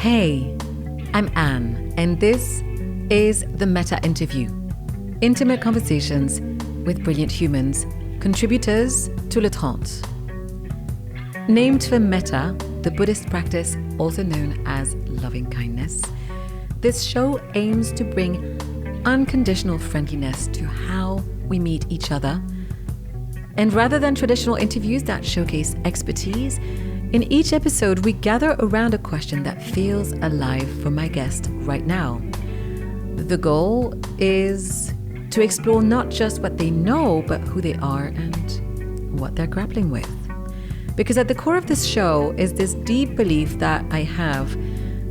Hey, I'm Anne, and this is the Meta Interview. Intimate conversations with brilliant humans, contributors to Le Trente. Named for Metta, the Buddhist practice also known as loving kindness, this show aims to bring unconditional friendliness to how we meet each other. And rather than traditional interviews that showcase expertise, in each episode we gather around a question that feels alive for my guest right now. The goal is to explore not just what they know, but who they are and what they're grappling with. Because at the core of this show is this deep belief that I have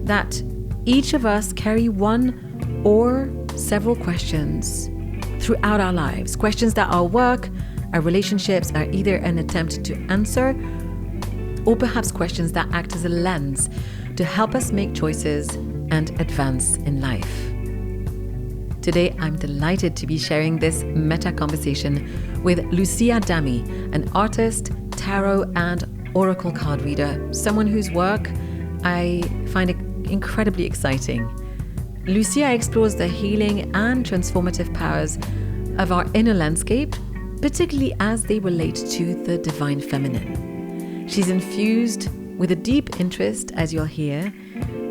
that each of us carry one or several questions throughout our lives. Questions that our work, our relationships are either an attempt to answer, or perhaps questions that act as a lens to help us make choices and advance in life. Today, I'm delighted to be sharing this meta conversation with Lucia Dami, an artist, tarot and oracle card reader, someone whose work I find incredibly exciting. Lucia explores the healing and transformative powers of our inner landscape, particularly as they relate to the divine feminine. She's infused with a deep interest, as you'll hear,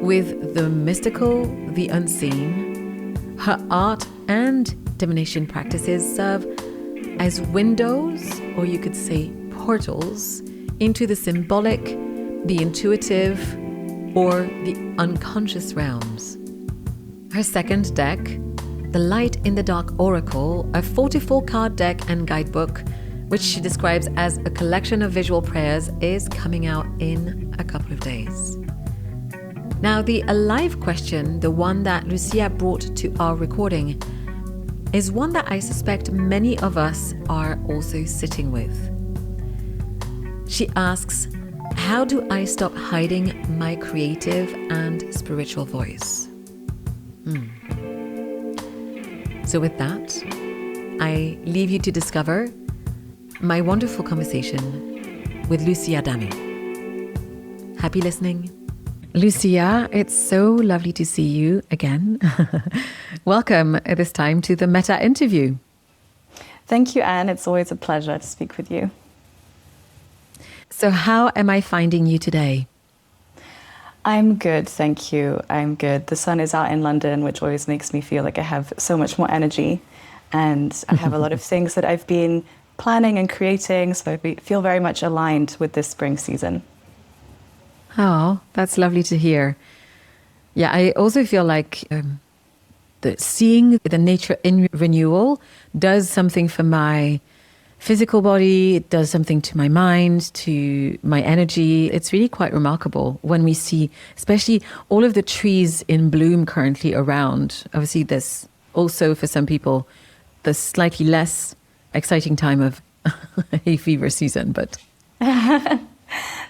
with the mystical, the unseen. Her art and divination practices serve as windows, or you could say portals, into the symbolic, the intuitive, or the unconscious realms. Her second deck, the Light in the Dark Oracle, a 44 card deck and guidebook, which she describes as a collection of visual prayers, is coming out in a couple of days. Now, the alive question, the one that Lucia brought to our recording, is one that I suspect many of us are also sitting with. She asks, how do I stop hiding my creative and spiritual voice? So with that, I leave you to discover my wonderful conversation with Lucia Dami. Happy listening. Lucia, it's so lovely to see you again. Welcome this time to the Meta Interview. Thank you, Anne. It's always a pleasure to speak with you. So how am I finding you today? I'm good, thank you. I'm good. The sun is out in London, which always makes me feel like I have so much more energy. And I have a lot of things that I've been planning and creating, so I feel very much aligned with this spring season. Oh, that's lovely to hear. Yeah, I also feel like seeing the nature in renewal does something for my physical body, it does something to my mind, to my energy. It's really quite remarkable when we see, especially all of the trees in bloom currently around. Obviously, there's also, for some people, the slightly less exciting time of hay fever season, but...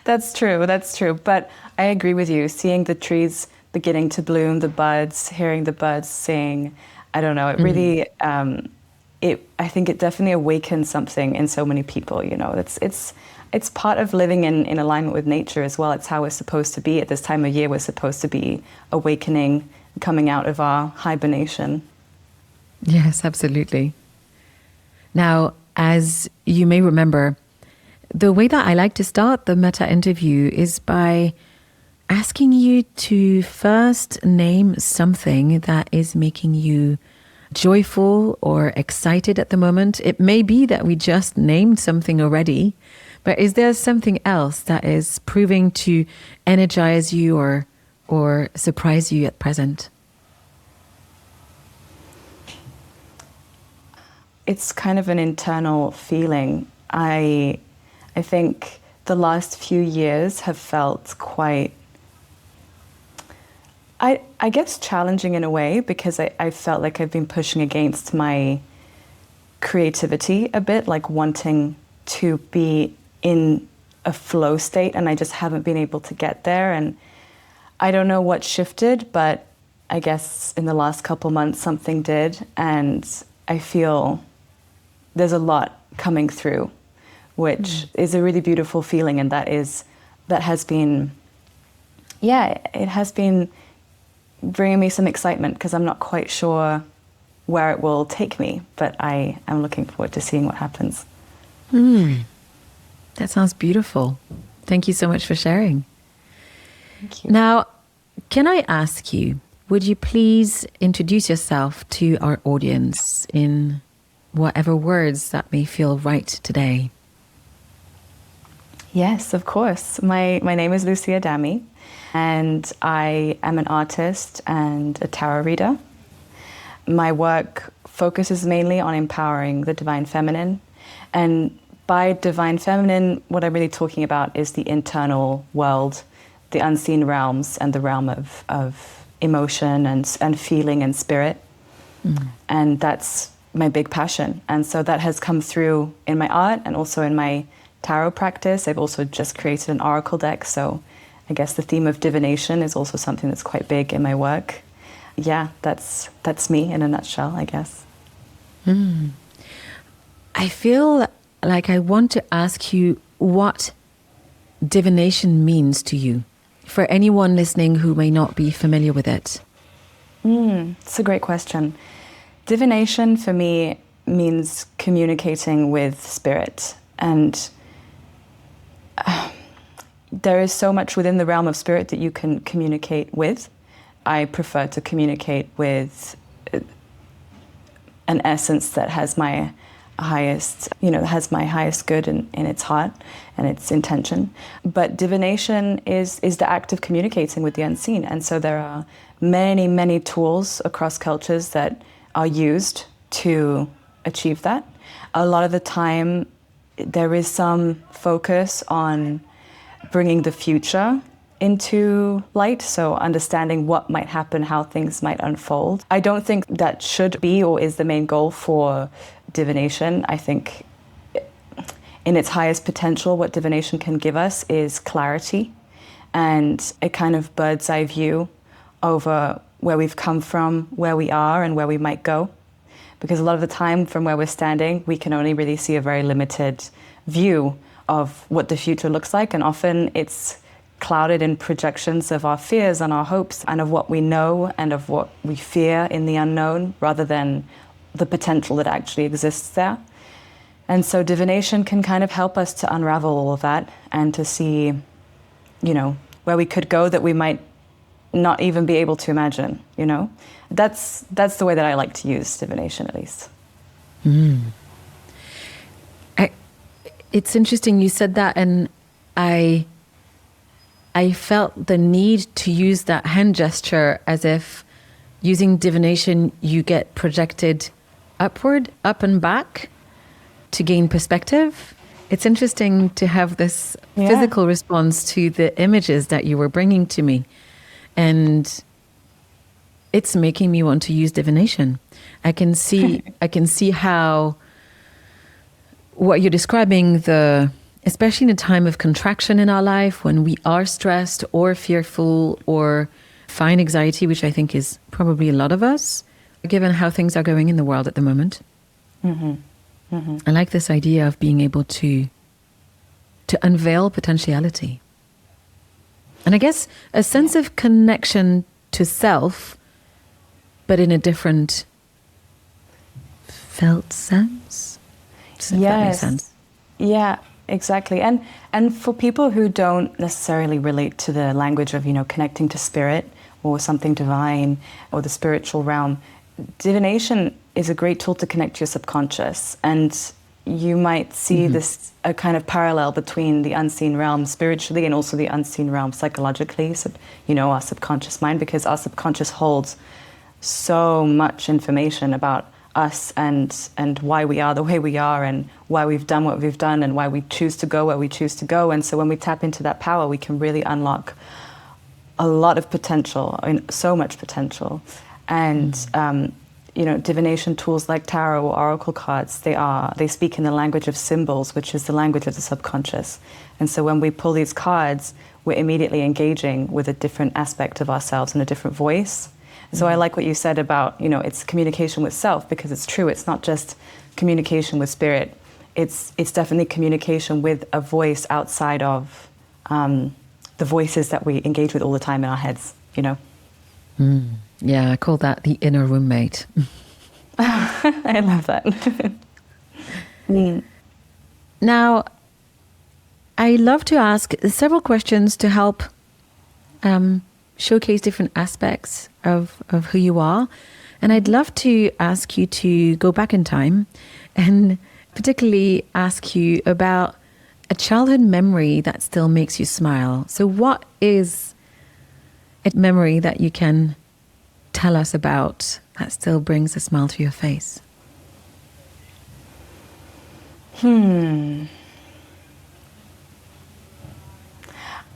That's true. But I agree with you. Seeing the trees beginning to bloom, the buds, hearing the birds sing, I don't know, it really... I think it definitely awakens something in so many people. You know, it's part of living in alignment with nature as well. It's how we're supposed to be at this time of year. We're supposed to be awakening, coming out of our hibernation. Yes, absolutely. Now, as you may remember, the way that I like to start the meta interview is by asking you to first name something that is making you joyful or excited at the moment. It may be that we just named something already, but is there something else that is proving to energize you or surprise you at present? It's kind of an internal feeling. I think the last few years have felt quite, I guess, challenging in a way, because I felt like I've been pushing against my creativity a bit, like wanting to be in a flow state, and I just haven't been able to get there. And I don't know what shifted, but I guess in the last couple months something did, and I feel there's a lot coming through, which is a really beautiful feeling, and that has been yeah, it has been bringing me some excitement because I'm not quite sure where it will take me, but I am looking forward to seeing what happens. That sounds beautiful. Thank you so much for sharing. Thank you. Now, can I ask you, would you please introduce yourself to our audience in whatever words that may feel right today? Yes, of course. My name is Lucia Dami, and I am an artist and a tarot reader. My work focuses mainly on empowering the divine feminine. And by divine feminine, what I'm really talking about is the internal world, the unseen realms, and the realm of emotion and feeling and spirit. And that's my big passion. And so that has come through in my art and also in my tarot practice. I've also just created an oracle deck. So I guess the theme of divination is also something that's quite big in my work. Yeah, that's me in a nutshell, I guess. I feel like I want to ask you what divination means to you, for anyone listening who may not be familiar with it. It's a great question. Divination for me means communicating with spirit. And there is so much within the realm of spirit that you can communicate with. I prefer to communicate with an essence that has my highest, has my highest good in its heart and its intention. But divination is the act of communicating with the unseen. And so there are many, many tools across cultures that are used to achieve that. A lot of the time, there is some focus on bringing the future into light, so understanding what might happen, how things might unfold. I don't think that should be or is the main goal for divination. I think in its highest potential, what divination can give us is clarity and a kind of bird's eye view over where we've come from, where we are, and where we might go. Because a lot of the time, from where we're standing, we can only really see a very limited view of what the future looks like, and often it's clouded in projections of our fears and our hopes and of what we know and of what we fear in the unknown, rather than the potential that actually exists there. And so divination can kind of help us to unravel all of that and to see, where we could go that we might not even be able to imagine, That's the way that I like to use divination, at least. It's interesting you said that, and I felt the need to use that hand gesture as if using divination you get projected upward, up and back to gain perspective. It's interesting to have this physical response to the images that you were bringing to me. And it's making me want to use divination. I can see how what you're describing, especially in a time of contraction in our life, when we are stressed or fearful or find anxiety, which I think is probably a lot of us, given how things are going in the world at the moment. I like this idea of being able to unveil potentiality. And I guess a sense of connection to self, but in a different felt sense. If that makes sense. Yeah, exactly. And for people who don't necessarily relate to the language of, connecting to spirit or something divine or the spiritual realm, divination is a great tool to connect to your subconscious. And you might see a kind of parallel between the unseen realm spiritually and also the unseen realm psychologically. So, our subconscious mind, because our subconscious holds so much information about us and why we are the way we are and why we've done what we've done and why we choose to go where we choose to go. And so when we tap into that power, we can really unlock a lot of potential, so much potential. And divination tools like tarot or oracle cards, they speak in the language of symbols, which is the language of the subconscious. And so when we pull these cards, we're immediately engaging with a different aspect of ourselves and a different voice. So I like what you said about, it's communication with self, because it's true. It's not just communication with spirit. It's definitely communication with a voice outside of the the voices that we engage with all the time in our heads, you know? Yeah, I call that the inner roommate. I love that. Now, I love to ask several questions to help showcase different aspects of who you are. And I'd love to ask you to go back in time and particularly ask you about a childhood memory that still makes you smile. So what is a memory that you can tell us about that still brings a smile to your face?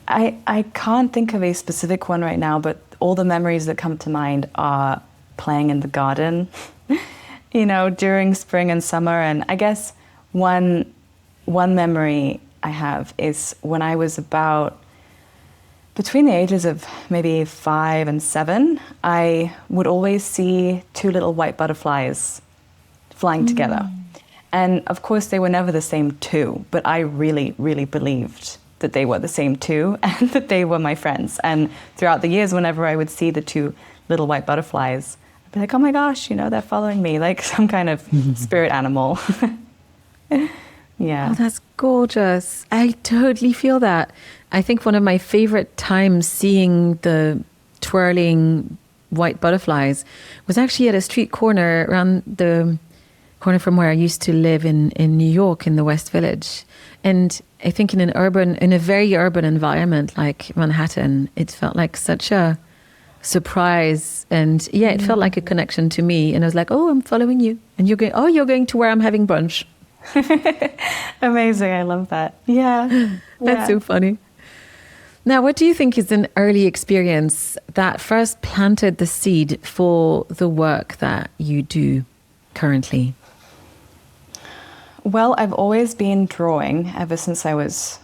I can't think of a specific one right now, but all the memories that come to mind are playing in the garden, you know, during spring and summer. And I guess one memory I have is when I was about between the ages of maybe 5 and 7, I would always see 2 little white butterflies flying together. And of course, they were never the same 2, but I really, really believed that they were the same 2 and that they were my friends. And throughout the years, whenever I would see the 2 little white butterflies, I'd be like, oh my gosh, you know, they're following me like some kind of spirit animal. Yeah. Oh, that's gorgeous. I totally feel that. I think one of my favorite times seeing the twirling white butterflies was actually at a street corner around the corner from where I used to live in New York in the West Village. And I think in a very urban environment like Manhattan, it felt like such a surprise. And yeah, it felt like a connection to me. And I was like, oh, I'm following you. And you're going to where I'm having brunch. Amazing. I love that. Yeah. That's so funny. Now, what do you think is an early experience that first planted the seed for the work that you do currently? Well, I've always been drawing ever since I was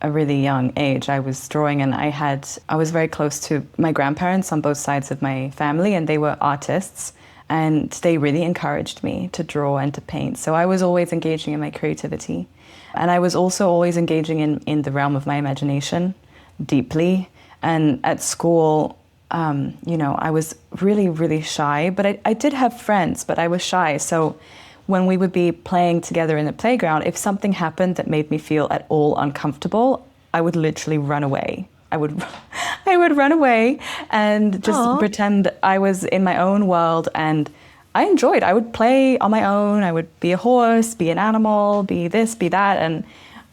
a really young age. I was drawing, and I was very close to my grandparents on both sides of my family, and they were artists. And they really encouraged me to draw and to paint. So I was always engaging in my creativity. And I was also always engaging in the realm of my imagination deeply. And at school, you know, I was really, really shy. But I did have friends, but I was shy. So when we would be playing together in the playground, if something happened that made me feel at all uncomfortable, I would literally run away. I would run away and just pretend I was in my own world, and I enjoyed. I would play on my own. I would be a horse, be an animal, be this, be that, and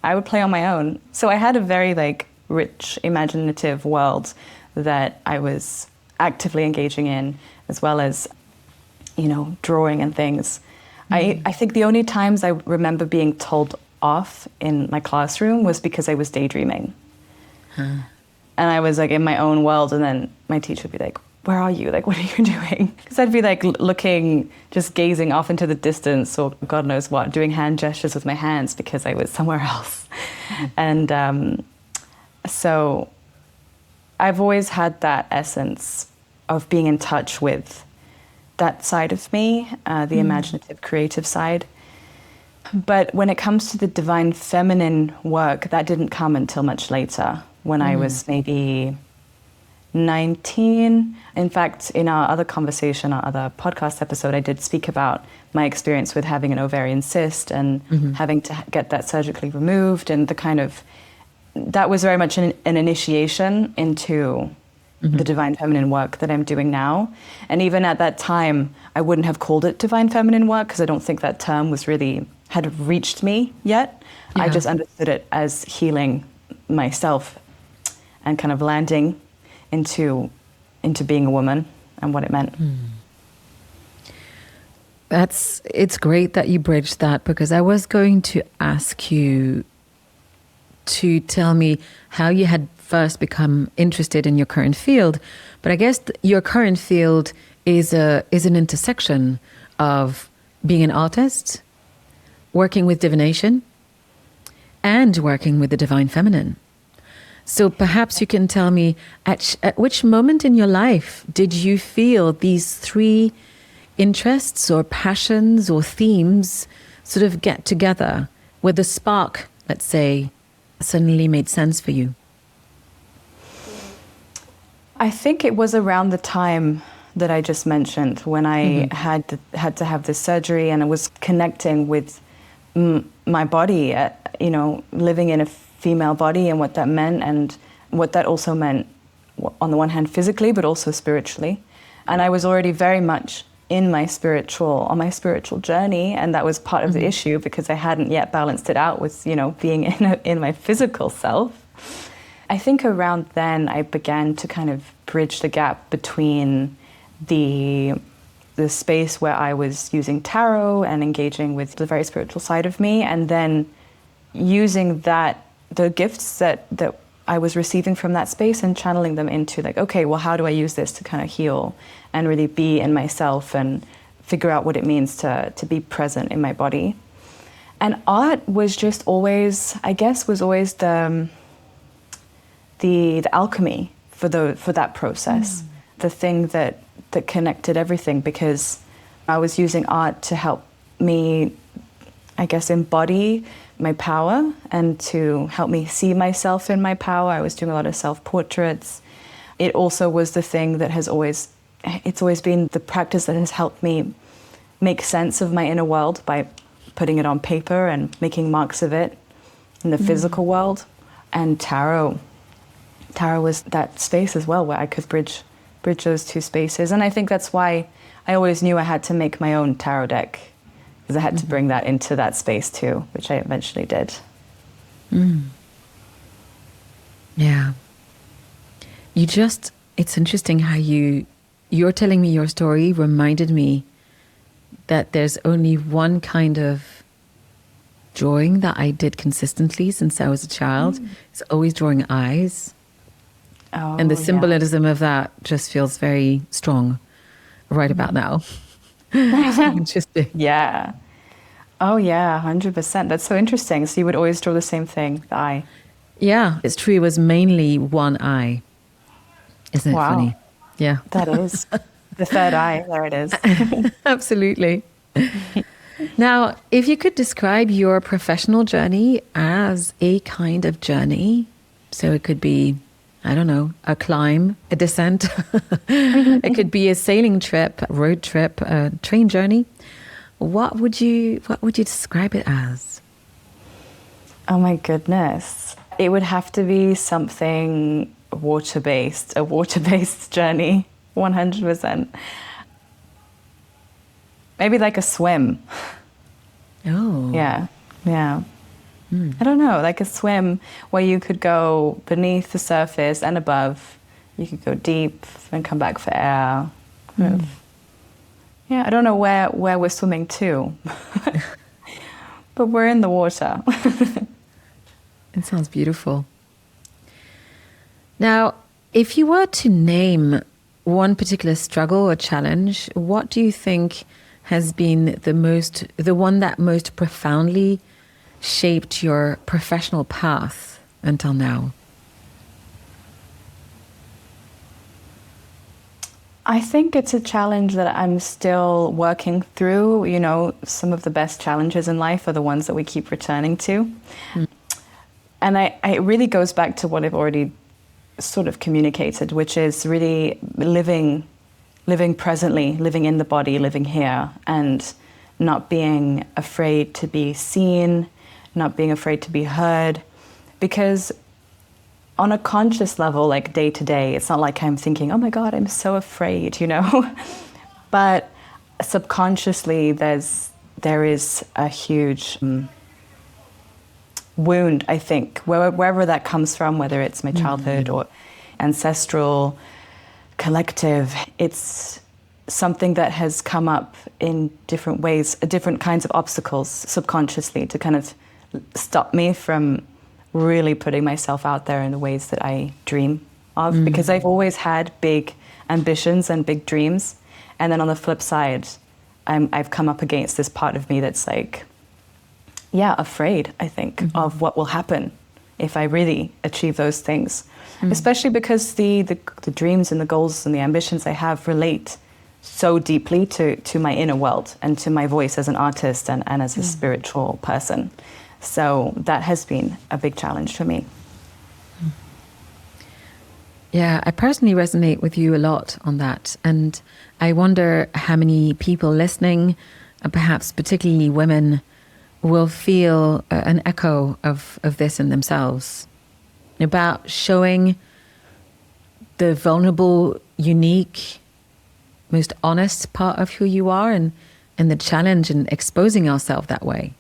I would play on my own. So I had a very rich, imaginative world that I was actively engaging in, as well as, you know, drawing and things. I think the only times I remember being told off in my classroom was because I was daydreaming. And I was in my own world, and then my teacher would be like, where are you? What are you doing? Because I'd be looking, just gazing off into the distance, or God knows what, doing hand gestures with my hands because I was somewhere else. And so I've always had that essence of being in touch with that side of me, the imaginative, creative side. But when it comes to the divine feminine work, that didn't come until much later, when I was maybe 19. In fact, in our other conversation, our other podcast episode, I did speak about my experience with having an ovarian cyst and having to get that surgically removed, and that was very much an initiation into the divine feminine work that I'm doing now. And even at that time, I wouldn't have called it divine feminine work because I don't think that term had reached me yet. Yeah. I just understood it as healing myself and kind of landing into being a woman and what it meant. It's great that you bridged that, because I was going to ask you to tell me how you had first become interested in your current field, but I guess your current field is an intersection of being an artist, working with divination, and working with the divine feminine. So perhaps you can tell me at which moment in your life did you feel these 3 interests or passions or themes sort of get together, where the spark, let's say, suddenly made sense for you? I think it was around the time that I just mentioned when I had to have this surgery, and I was connecting with my body, living in a female body, and what that meant, and what that also meant on the one hand physically, but also spiritually. And I was already very much on my spiritual journey, and that was part of the issue, because I hadn't yet balanced it out with, being in my physical self. I think around then I began to kind of bridge the gap between the space where I was using tarot and engaging with the very spiritual side of me, and then using the gifts that I was receiving from that space and channeling them into like, okay, well, how do I use this to kind of heal and really be in myself and figure out what it means to be present in my body. And art was just always, the alchemy for that process, the thing that connected everything, because I was using art to help me, embody my power and to help me see myself in my power. I was doing a lot of self-portraits. It also was the thing that it's always been the practice that has helped me make sense of my inner world by putting it on paper and making marks of it in the physical world. And tarot was that space as well, where I could bridge those two spaces. And I think that's why I always knew I had to make my own tarot deck, because I had to bring that into that space too, which I eventually did. Yeah. It's interesting how you're telling me your story reminded me that there's only one kind of drawing that I did consistently since I was a child. It's always drawing eyes. Oh, and the symbolism of that just feels very strong right about now. Interesting. Yeah. Oh, yeah, 100%. That's so interesting. So you would always draw the same thing, the eye. Yeah, it's true. It was mainly one eye. Isn't it funny? Yeah. That is. The third eye. There it is. Absolutely. Now, if you could describe your professional journey as a kind of journey, so it could be, I don't know, a climb, a descent. It could be a sailing trip, a road trip, a train journey. What would you describe it as? Oh my goodness. It would have to be something water-based, a water-based journey, 100%. Maybe like a swim. Oh. Yeah. I don't know, like a swim where you could go beneath the surface and above. You could go deep and come back for air. Yeah, I don't know where we're swimming to, but we're in the water. It sounds beautiful. Now, if you were to name one particular struggle or challenge, what do you think has been the one that most profoundly shaped your professional path until now? I think it's a challenge that I'm still working through. You know, some of the best challenges in life are the ones that we keep returning to. And it really goes back to what I've already sort of communicated, which is really living presently, living in the body, living here, and not being afraid to be seen, not being afraid to be heard. Because on a conscious level, like day to day, it's not like I'm thinking, oh my God, I'm so afraid, you know? But subconsciously, there is a huge wound, I think, wherever that comes from, whether it's my childhood or ancestral, collective. It's something that has come up in different ways, different kinds of obstacles subconsciously to kind of stop me from really putting myself out there in the ways that I dream of, because I've always had big ambitions and big dreams. And then on the flip side, I've come up against this part of me that's like, afraid, I think, of what will happen if I really achieve those things. Especially because the dreams and the goals and the ambitions I have relate so deeply to my inner world and to my voice as an artist and as a spiritual person. So that has been a big challenge for me. Yeah, I personally resonate with you a lot on that. And I wonder how many people listening, and perhaps particularly women, will feel an echo of this in themselves, about showing the vulnerable, unique, most honest part of who you are, and the challenge in exposing ourselves that way,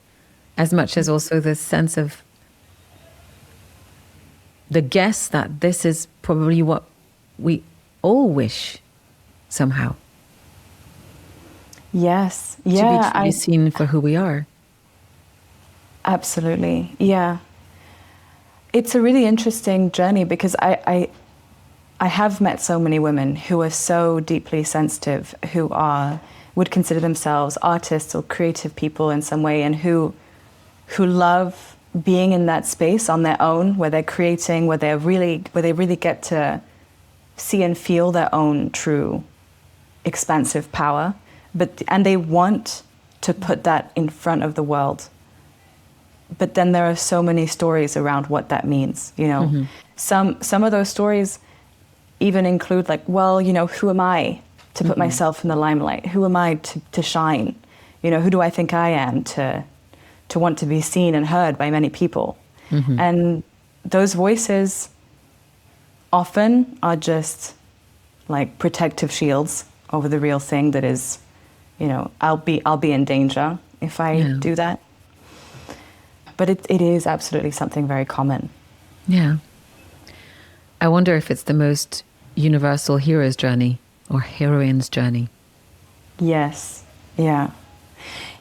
as much as also the sense of the guess that this is probably what we all wish somehow. Yes. To be truly seen for who we are. Absolutely. Yeah. It's a really interesting journey because I have met so many women who are so deeply sensitive, who would consider themselves artists or creative people in some way, and who love being in that space on their own, where they're creating, where they really get to see and feel their own true expansive power, and they want to put that in front of the world. But then there are so many stories around what that means, you know. Mm-hmm. Some of those stories even include like, well, you know, who am I to put myself in the limelight? Who am I to shine? You know, who do I think I am to want to be seen and heard by many people? Mm-hmm. And those voices often are just like protective shields over the real thing that is, you know, I'll be in danger if I do that. But it is absolutely something very common. Yeah. I wonder if it's the most universal hero's journey or heroine's journey. Yes. Yeah.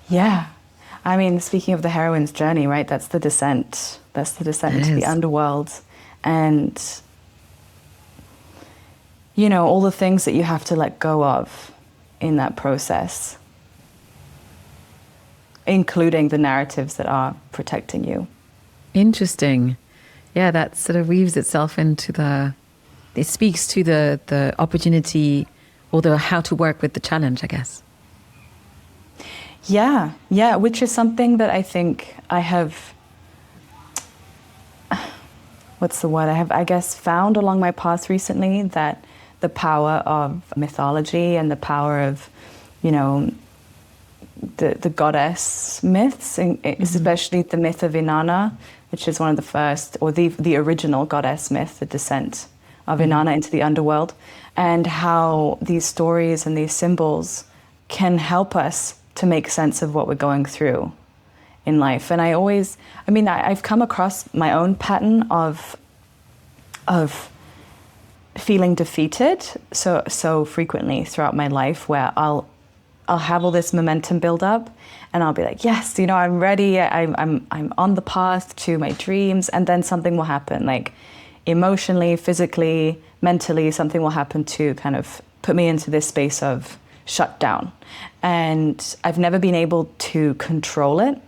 Yeah. I mean, speaking of the heroine's journey, right? That's the descent. That's the descent into the underworld. And, you know, all the things that you have to let go of in that process, including the narratives that are protecting you. Interesting. Yeah, that sort of weaves itself into it speaks to the opportunity or the how to work with the challenge, I guess. Yeah, which is something that I think I have, what's the word? I guess, found along my path recently, that the power of mythology and the power of, you know, the goddess myths, especially the myth of Inanna, which is one of the first, or the original goddess myth, the descent of Inanna into the underworld, and how these stories and these symbols can help us to make sense of what we're going through in life. And I've come across my own pattern of feeling defeated so frequently throughout my life, where I'll have all this momentum build up, and I'll be like, yes, you know, I'm ready. I'm on the path to my dreams, and then something will happen, like emotionally, physically, mentally, something will happen to kind of put me into this space of shutdown. And I've never been able to control it.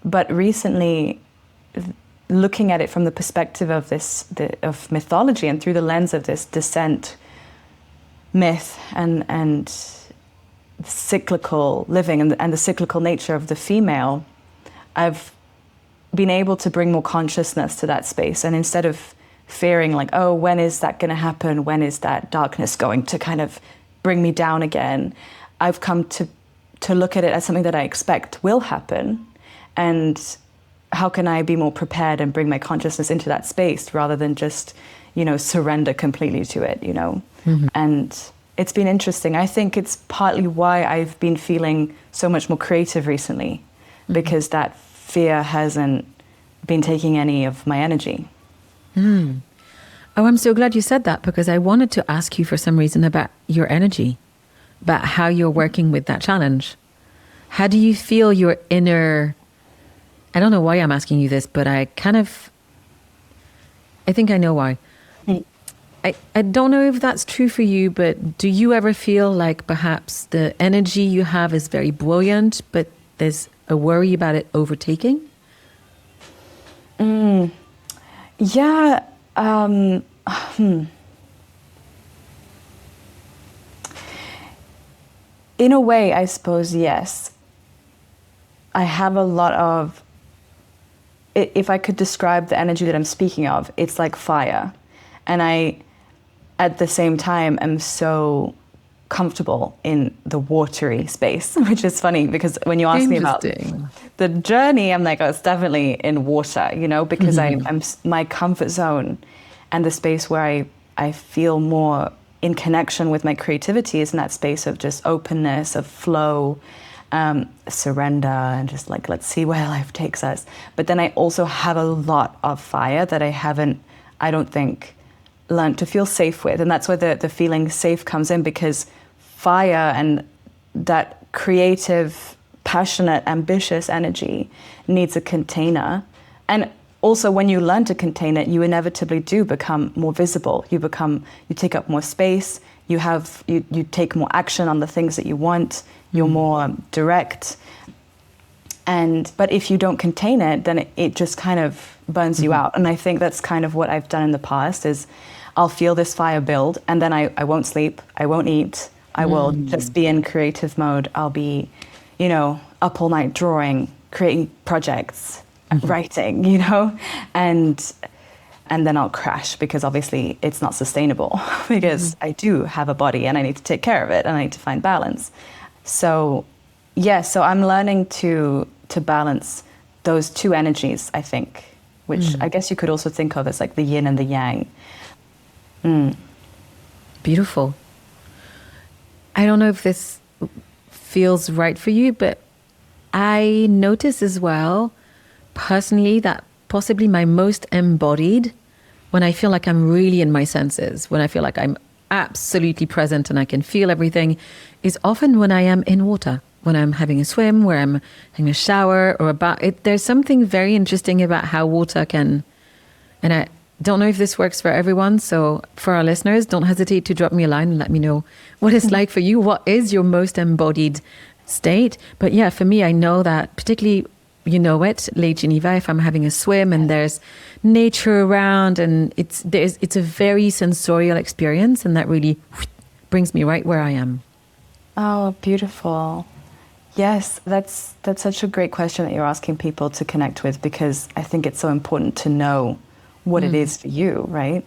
But recently, looking at it from the perspective of of mythology and through the lens of this descent myth and cyclical living and the cyclical nature of the female, I've been able to bring more consciousness to that space. And instead of fearing like, oh, when is that going to happen? When is that darkness going to kind of bring me down again? I've come to look at it as something that I expect will happen. And how can I be more prepared and bring my consciousness into that space rather than just, you know, surrender completely to it, you know? Mm-hmm. And it's been interesting. I think it's partly why I've been feeling so much more creative recently, because that fear hasn't been taking any of my energy. Mm. Oh, I'm so glad you said that, because I wanted to ask you for some reason about your energy, about how you're working with that challenge. How do you feel your inner... I don't know why I'm asking you this, but I think I know why. I don't know if that's true for you, but do you ever feel like perhaps the energy you have is very buoyant, but there's a worry about it overtaking? Yeah. In a way, I suppose, yes. I have a lot of... If I could describe the energy that I'm speaking of, it's like fire. And at the same time am so comfortable in the watery space, which is funny because when you ask me about the journey, I'm like, oh, it's definitely in water, you know, because I'm my comfort zone and the space where I feel more in connection with my creativity is in that space of just openness, of flow, surrender, and just like, let's see where life takes us. But then I also have a lot of fire that I don't think, learned to feel safe with. And that's where the feeling safe comes in, because fire and that creative, passionate, ambitious energy needs a container. And also when you learn to contain it, you inevitably do become more visible. You take up more space, you take more action on the things that you want, you're more direct. But if you don't contain it, then it just kind of burns you out. And I think that's kind of what I've done in the past is I'll feel this fire build, and then I won't sleep, I won't eat, I will just be in creative mode. I'll be, you know, up all night drawing, creating projects, writing, you know, and then I'll crash because obviously it's not sustainable because I do have a body and I need to take care of it and I need to find balance. So I'm learning to balance those two energies, I think, which I guess you could also think of as like the yin and the yang. Beautiful. I don't know if this feels right for you, but I notice as well, personally, that possibly my most embodied, when I feel like I'm really in my senses, when I feel like I'm absolutely present and I can feel everything, is often when I am in water, when I'm having a swim, where I'm having a shower or a bath. There's something very interesting about how water can, and I don't know if this works for everyone. So for our listeners, don't hesitate to drop me a line and let me know what it's like for you. What is your most embodied state? But yeah, for me, I know that particularly, you know it, Lake Geneva, if I'm having a swim and there's nature around and it's a very sensorial experience, and that really brings me right where I am. Oh, beautiful. Yes, that's such a great question that you're asking people to connect with, because I think it's so important to know what it is for you, right?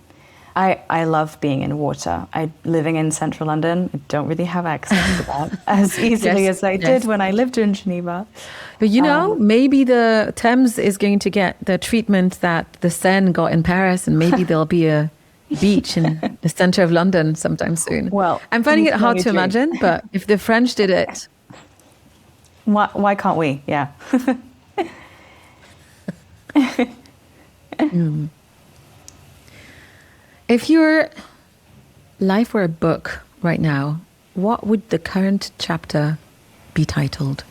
I love being in water. Living in central London, I don't really have access to that as easily as I did when I lived in Geneva. But you know, maybe the Thames is going to get the treatment that the Seine got in Paris, and maybe there'll be a beach in the center of London sometime soon. Well, I'm finding it hard to imagine, but if the French did it, why can't we? Yeah. If your life were a book right now, what would the current chapter be titled?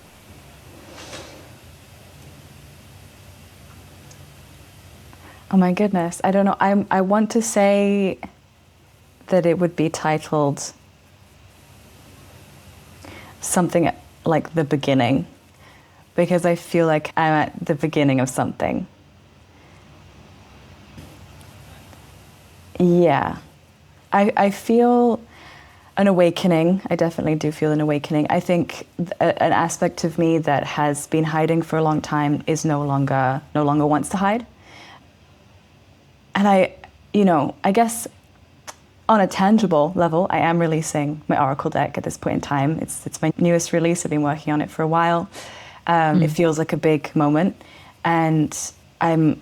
Oh my goodness, I don't know. I want to say that it would be titled something like The Beginning, because I feel like I'm at the beginning of something. Yeah. I feel an awakening. I definitely do feel an awakening. I think an aspect of me that has been hiding for a long time is no longer wants to hide. And I guess on a tangible level, I am releasing my Oracle deck at this point in time. It's my newest release. I've been working on it for a while. It feels like a big moment. And I'm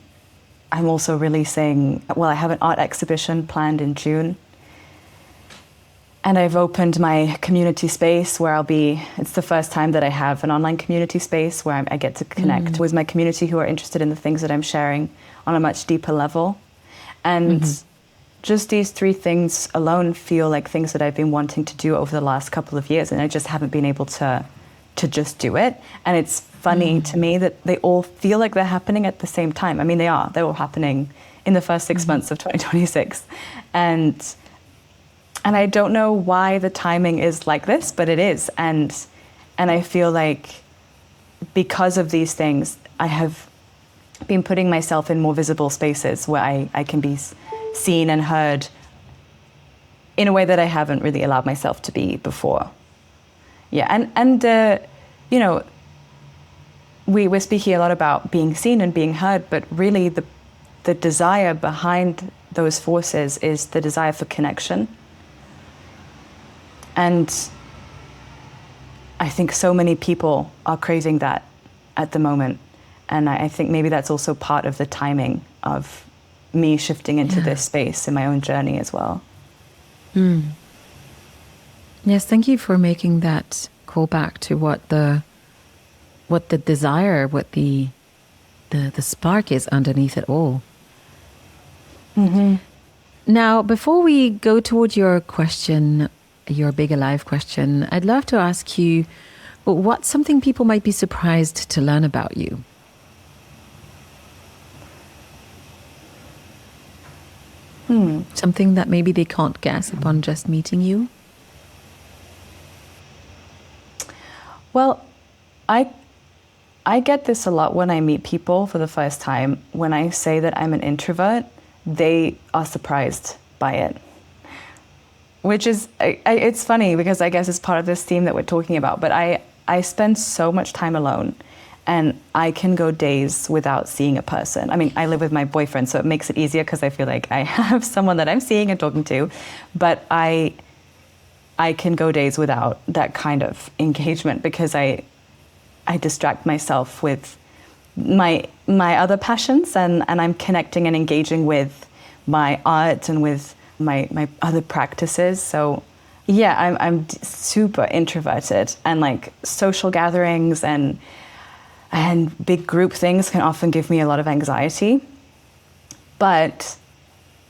also releasing, I have an art exhibition planned in June. And I've opened my community space where it's the first time that I have an online community space where I get to connect with my community who are interested in the things that I'm sharing on a much deeper level. And just these three things alone feel like things that I've been wanting to do over the last couple of years, and I just haven't been able to just do it. And it's funny to me that they all feel like they're happening at the same time. I mean, they're all happening in the first 6 months of 2026. And I don't know why the timing is like this, but it is. And I feel like because of these things, I have been putting myself in more visible spaces where I can be seen and heard in a way that I haven't really allowed myself to be before. Yeah, and we're speaking a lot about being seen and being heard, but really the desire behind those forces is the desire for connection. And I think so many people are craving that at the moment. And I think maybe that's also part of the timing of me shifting into this space in my own journey as well. Yes, thank you for making that call back to what the desire, what the spark is underneath it all. Now, before we go toward your question, your big alive question, I'd love to ask you, what's something people might be surprised to learn about you? Something that maybe they can't guess upon just meeting you? Well, I get this a lot when I meet people for the first time. When I say that I'm an introvert, they are surprised by it. Which is, it's funny because I guess it's part of this theme that we're talking about, but I spend so much time alone, and I can go days without seeing a person. I mean, I live with my boyfriend, so it makes it easier because I feel like I have someone that I'm seeing and talking to, but I can go days without that kind of engagement because I distract myself with my other passions, and I'm connecting and engaging with my art and with my other practices. So yeah, I'm super introverted, and like social gatherings and big group things can often give me a lot of anxiety. But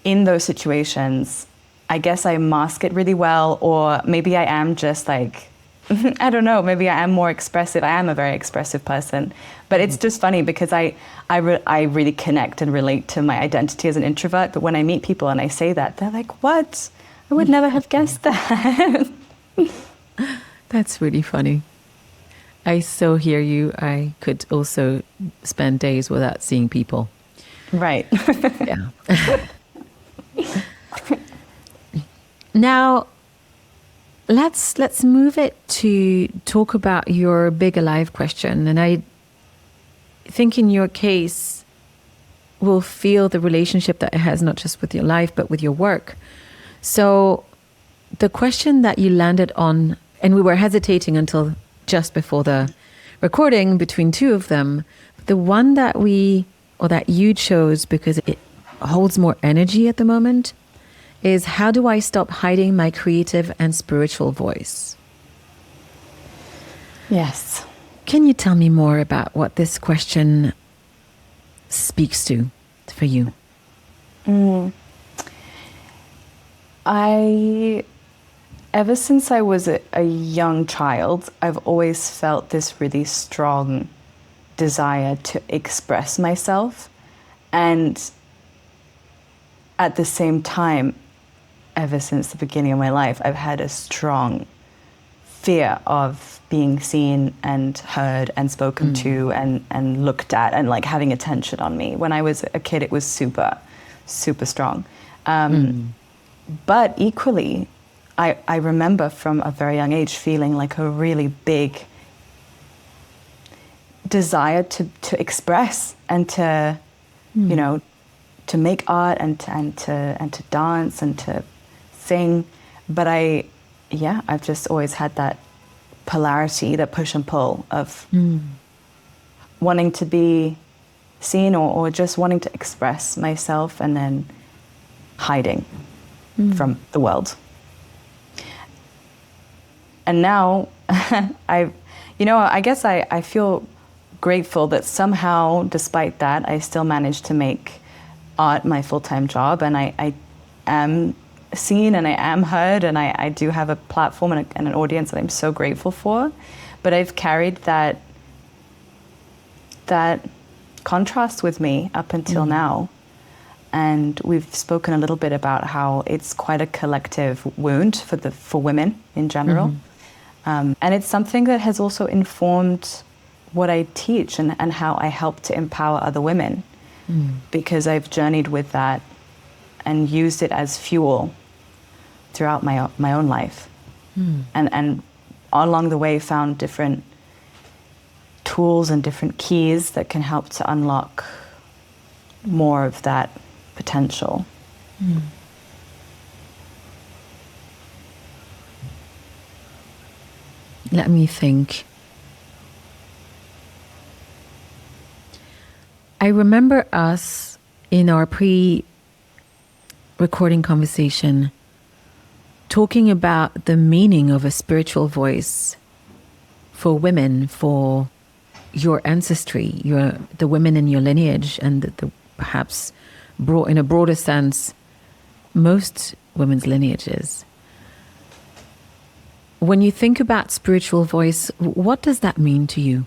in those situations, I guess I mask it really well, or maybe I am just like, I don't know, maybe I am more expressive. I am a very expressive person. But it's just funny because I really connect and relate to my identity as an introvert. But when I meet people and I say that, they're like, what? I would never have guessed that. That's really funny. I so hear you. I could also spend days without seeing people. Right. Yeah. Now, let's move it to talk about your big alive question. And I think in your case, we'll feel the relationship that it has not just with your life, but with your work. So the question that you landed on, and we were hesitating until just before the recording between two of them, the one that you chose because it holds more energy at the moment is, how do I stop hiding my creative and spiritual voice? Yes. Can you tell me more about what this question speaks to for you? Ever since I was a young child, I've always felt this really strong desire to express myself. And at the same time, ever since the beginning of my life, I've had a strong fear of being seen and heard and spoken to and looked at and like having attention on me. When I was a kid, it was super, super strong. But equally, I remember from a very young age feeling like a really big desire to express and to, you know, to make art and to dance and to sing. But I've just always had that polarity, that push and pull of wanting to be seen or just wanting to express myself and then hiding from the world. And now I guess I feel grateful that somehow, despite that, I still managed to make art my full-time job, and I am seen and I am heard, and I do have a platform and an audience that I'm so grateful for. But I've carried that contrast with me up until now. And we've spoken a little bit about how it's quite a collective wound for women in general. And it's something that has also informed what I teach and how I help to empower other women, because I've journeyed with that and used it as fuel throughout my own life. And along the way found different tools and different keys that can help to unlock more of that potential. Let me think. I remember us in our pre-recording conversation talking about the meaning of a spiritual voice for women, for your ancestry, the women in your lineage, and the perhaps in a broader sense, most women's lineages. When you think about spiritual voice, what does that mean to you?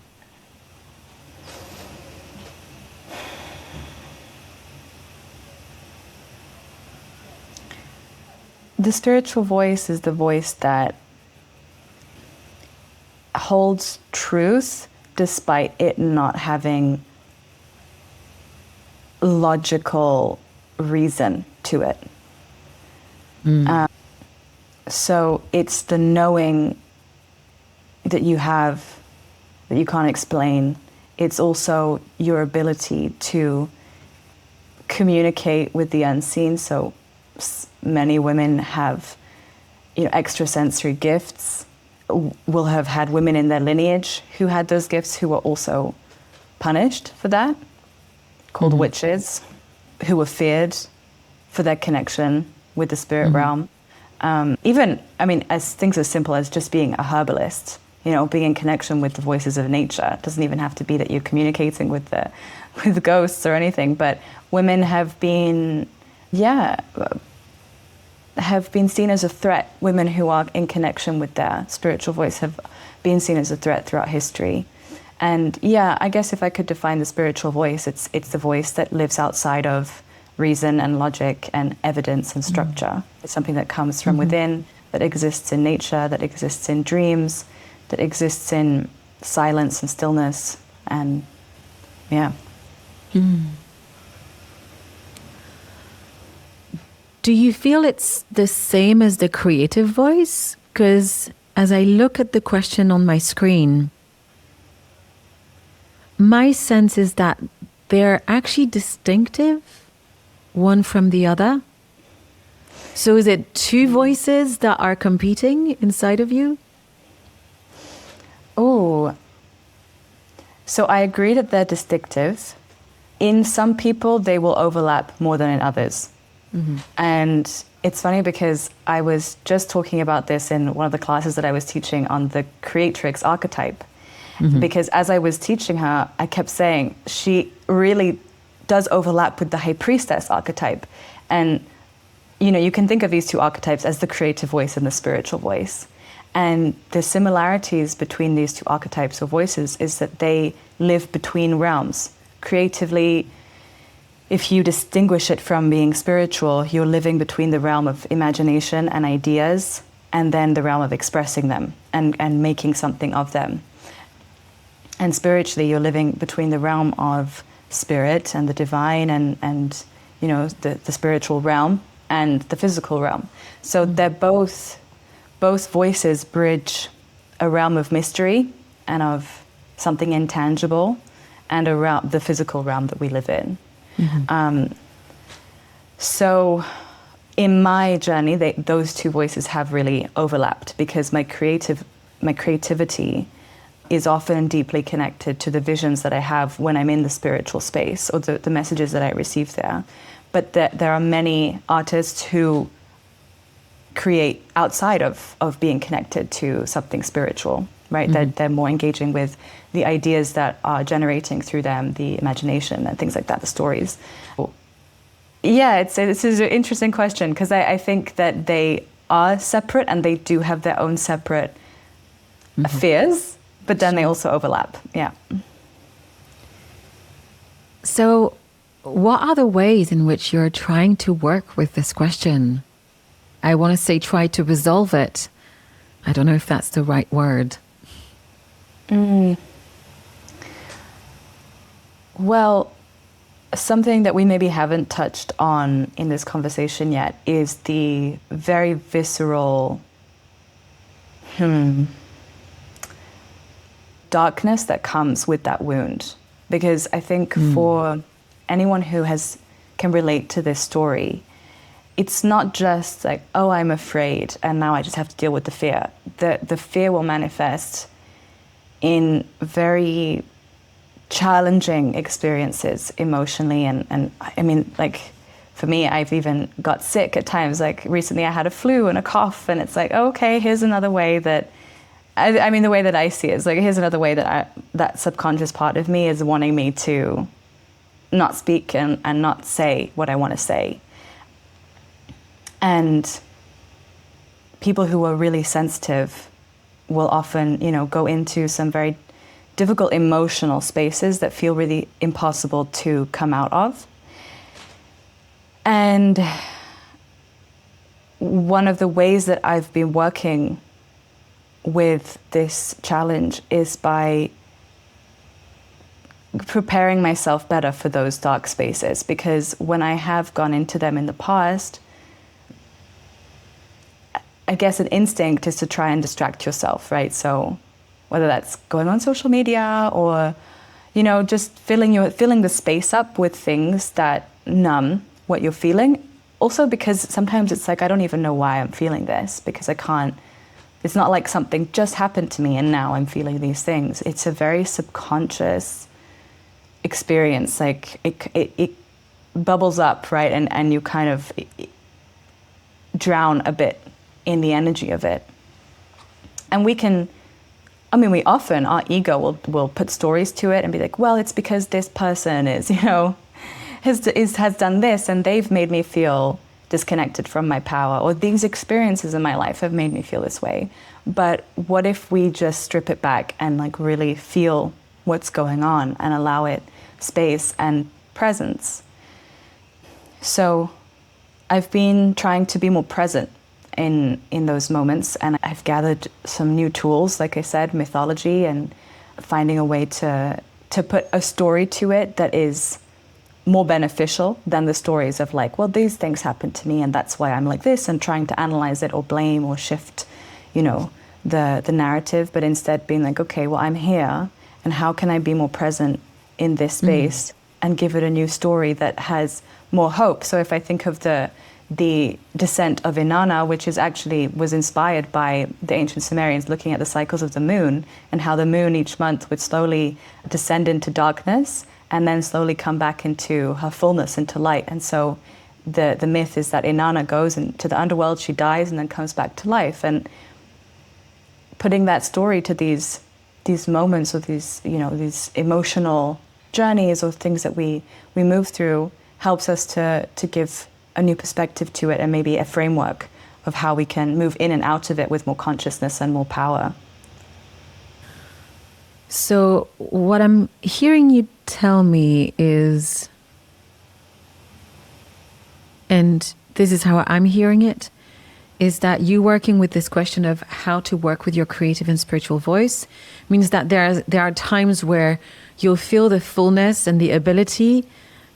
The spiritual voice is the voice that holds truth despite it not having logical reason to it. So it's the knowing that you have that you can't explain. It's also your ability to communicate with the unseen. So many women have, extrasensory gifts. Will have had women in their lineage who had those gifts who were also punished for that, called witches, who were feared for their connection with the spirit realm. Even, as things as simple as just being a herbalist, being in connection with the voices of nature. It doesn't even have to be that you're communicating with the ghosts or anything, but women have been seen as a threat. Women who are in connection with their spiritual voice have been seen as a threat throughout history. And I guess if I could define the spiritual voice, it's the voice that lives outside of reason and logic and evidence and structure. It's something that comes from within, that exists in nature, that exists in dreams, that exists in silence and stillness, and Do you feel it's the same as the creative voice? Because as I look at the question on my screen, my sense is that they're actually distinctive, one from the other. So is it two voices that are competing inside of you? Oh, so I agree that they're distinctive. In some people, they will overlap more than in others. And it's funny because I was just talking about this in one of the classes that I was teaching on the creatrix archetype. Because as I was teaching her, I kept saying she really does overlap with the high priestess archetype. And, you can think of these two archetypes as the creative voice and the spiritual voice. And the similarities between these two archetypes or voices is that they live between realms. Creatively, if you distinguish it from being spiritual, you're living between the realm of imagination and ideas, and then the realm of expressing them and making something of them. And spiritually, you're living between the realm of spirit and the divine and the spiritual realm and the physical realm. So they're both voices bridge a realm of mystery and of something intangible and the physical realm that we live in. So in my journey, those two voices have really overlapped because my creativity is often deeply connected to the visions that I have when I'm in the spiritual space or the messages that I receive there. But there are many artists who create outside of being connected to something spiritual, right? They're more engaging with the ideas that are generating through them, the imagination and things like that, the stories. This is an interesting question because I think that they are separate and they do have their own separate fears, but then they also overlap. Yeah. So what are the ways in which you're trying to work with this question? I want to say try to resolve it. I don't know if that's the right word. Well, something that we maybe haven't touched on in this conversation yet is the very visceral darkness that comes with that wound. Because I think for anyone who can relate to this story, it's not just like, oh, I'm afraid and now I just have to deal with the fear. The fear will manifest in very challenging experiences emotionally. And I mean, like, for me, I've even got sick at times. Like recently I had a flu and a cough, and it's like, okay, here's another way that, I mean, the way that I see it is like, here's another way that that subconscious part of me is wanting me to not speak and not say what I want to say. And people who are really sensitive will often, you know, go into some very difficult emotional spaces that feel really impossible to come out of. And one of the ways that I've been working with this challenge is by preparing myself better for those dark spaces, because when I have gone into them in the past, I guess an instinct is to try and distract yourself, right? So whether that's going on social media or, you know, just filling the space up with things that numb what you're feeling. Also because sometimes it's like, I don't even know why I'm feeling this, because I can't, it's not like something just happened to me and now I'm feeling these things. It's a very subconscious experience. Like it bubbles up, right? And you kind of drown a bit in the energy of it. And we often, our ego will put stories to it and be like, well, it's because this person is, you know, has done this and they've made me feel disconnected from my power, or these experiences in my life have made me feel this way. But what if we just strip it back and like really feel what's going on and allow it space and presence? So I've been trying to be more present in those moments, and I've gathered some new tools, like I said, mythology, and finding a way to put a story to it that is more beneficial than the stories of like, well, these things happened to me and that's why I'm like this, and trying to analyze it or blame or shift, you know, the narrative, but instead being like, okay, well, I'm here, and how can I be more present in this space and give it a new story that has more hope? So if I think of the descent of Inanna, which was inspired by the ancient Sumerians looking at the cycles of the moon and how the moon each month would slowly descend into darkness and then slowly come back into her fullness, into light. And so the myth is that Inanna goes into the underworld, she dies, and then comes back to life. And putting that story to these moments, or these, you know, these emotional journeys or things that we move through, helps us to give a new perspective to it, and maybe a framework of how we can move in and out of it with more consciousness and more power. So what I'm hearing you tell me is, and this is how I'm hearing it, is that you working with this question of how to work with your creative and spiritual voice means that there are times where you'll feel the fullness and the ability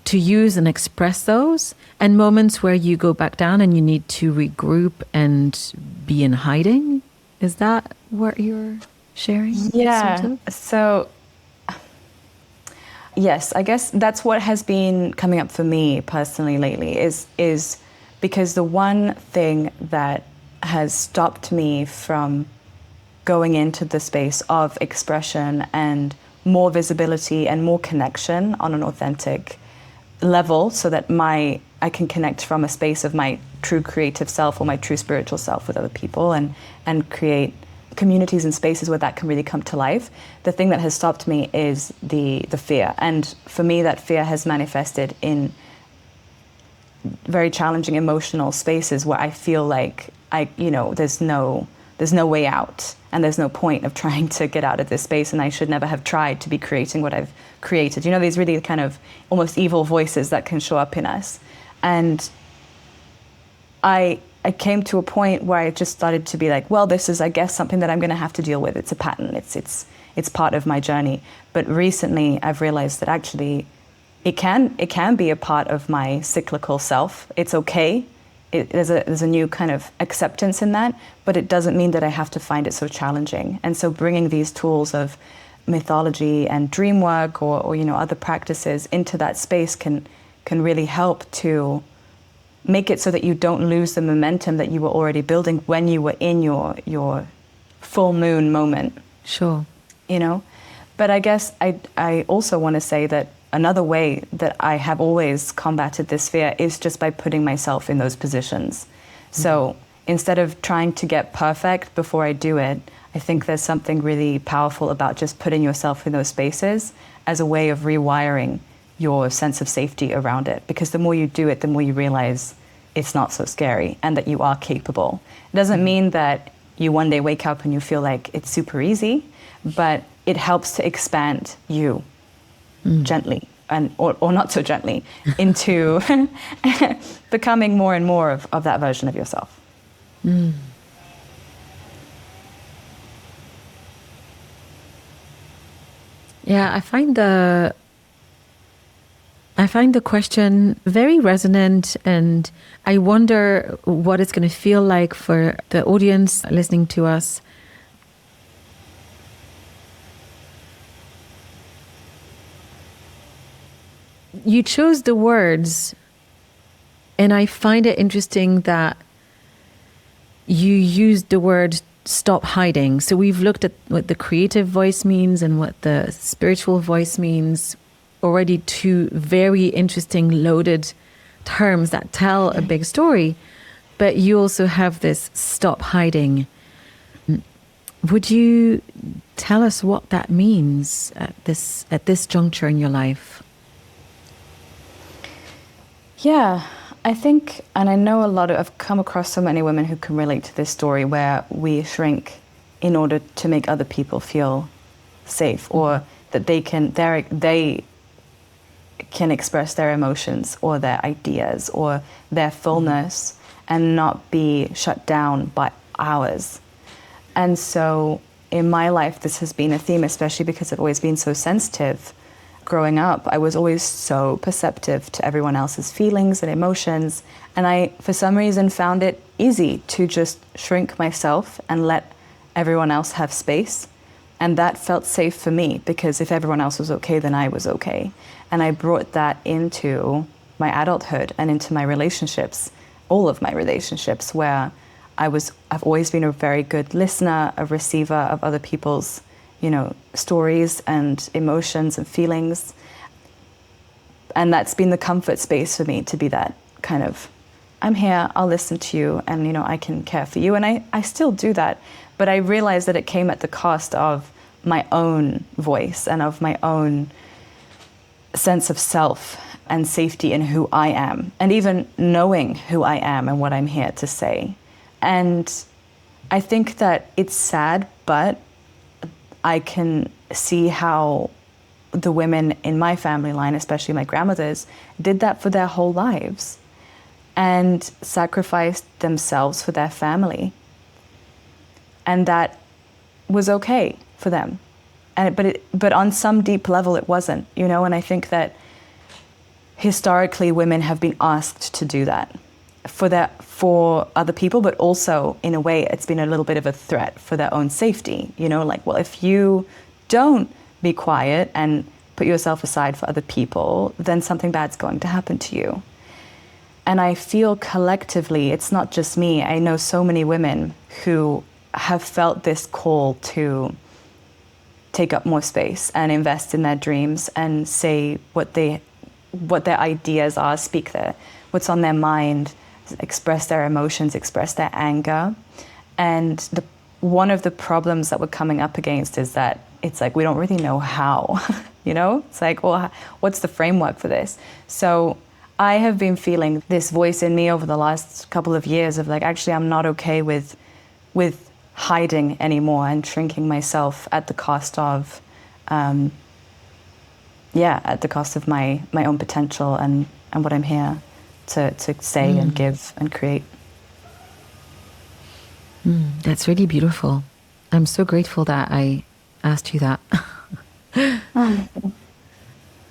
to use and express those, and moments where you go back down and you need to regroup and be in hiding. Is that what you're sharing? Yeah. Sort of? So, yes, I guess that's what has been coming up for me personally lately, is because the one thing that has stopped me from going into the space of expression and more visibility and more connection on an authentic level, so that I can connect from a space of my true creative self or my true spiritual self with other people, and create communities and spaces where that can really come to life. The thing that has stopped me is the fear. And for me, that fear has manifested in very challenging emotional spaces where I feel like there's no way out, and there's no point of trying to get out of this space, and I should never have tried to be creating what I've created. You know, these really kind of almost evil voices that can show up in us. And I came to a point where I just started to be like, well, this is, I guess, something that I'm going to have to deal with. It's a pattern. It's part of my journey. But recently, I've realized that actually, it can be a part of my cyclical self. It's okay. There's a new kind of acceptance in that, but it doesn't mean that I have to find it so challenging. And so, bringing these tools of mythology and dream work, or other practices into that space can really help to make it so that you don't lose the momentum that you were already building when you were in your full moon moment. Sure. You know? But I guess I also want to say that another way that I have always combated this fear is just by putting myself in those positions. So instead of trying to get perfect before I do it, I think there's something really powerful about just putting yourself in those spaces as a way of rewiring your sense of safety around it. Because the more you do it, the more you realize it's not so scary and that you are capable. It doesn't mean that you one day wake up and you feel like it's super easy, but it helps to expand you gently, and or not so gently, into becoming more and more of that version of yourself. Yeah, I find the question very resonant, and I wonder what it's going to feel like for the audience listening to us. You chose the words, and I find it interesting that you used the word stop hiding. So we've looked at what the creative voice means and what the spiritual voice means, already two very interesting loaded terms that tell a big story. But you also have this stop hiding. Would you tell us what that means at this juncture in your life? Yeah, I think, and I know I've come across so many women who can relate to this story where we shrink in order to make other people feel safe, or that they can express their emotions or their ideas or their fullness and not be shut down by ours. And so in my life, this has been a theme, especially because I've always been so sensitive. Growing up, I was always so perceptive to everyone else's feelings and emotions, and I, for some reason, found it easy to just shrink myself and let everyone else have space. And that felt safe for me, because if everyone else was okay, then I was okay. And I brought that into my adulthood and into my relationships, all of my relationships, where I've always been a very good listener, a receiver of other people's stories and emotions and feelings. And that's been the comfort space for me, to be that kind of, I'm here, I'll listen to you, and I can care for you. And I still do that. But I realized that it came at the cost of my own voice and of my own sense of self and safety in who I am, and even knowing who I am and what I'm here to say. And I think that it's sad, but I can see how the women in my family line, especially my grandmothers, did that for their whole lives and sacrificed themselves for their family. And that was okay for them. But on some deep level, it wasn't, and I think that historically women have been asked to do that for other people, but also in a way it's been a little bit of a threat for their own safety. Well, if you don't be quiet and put yourself aside for other people, then something bad's going to happen to you. And I feel collectively, it's not just me, I know so many women who have felt this call to take up more space and invest in their dreams and say what their ideas are, speak what's on their mind, express their emotions, express their anger. And one of the problems that we're coming up against is that it's like we don't really know how, It's like, well, what's the framework for this? So I have been feeling this voice in me over the last couple of years of like, actually, I'm not okay with hiding anymore and shrinking myself at the cost of, my own potential and what I'm here to say and give and create. That's really beautiful. I'm so grateful that I asked you that.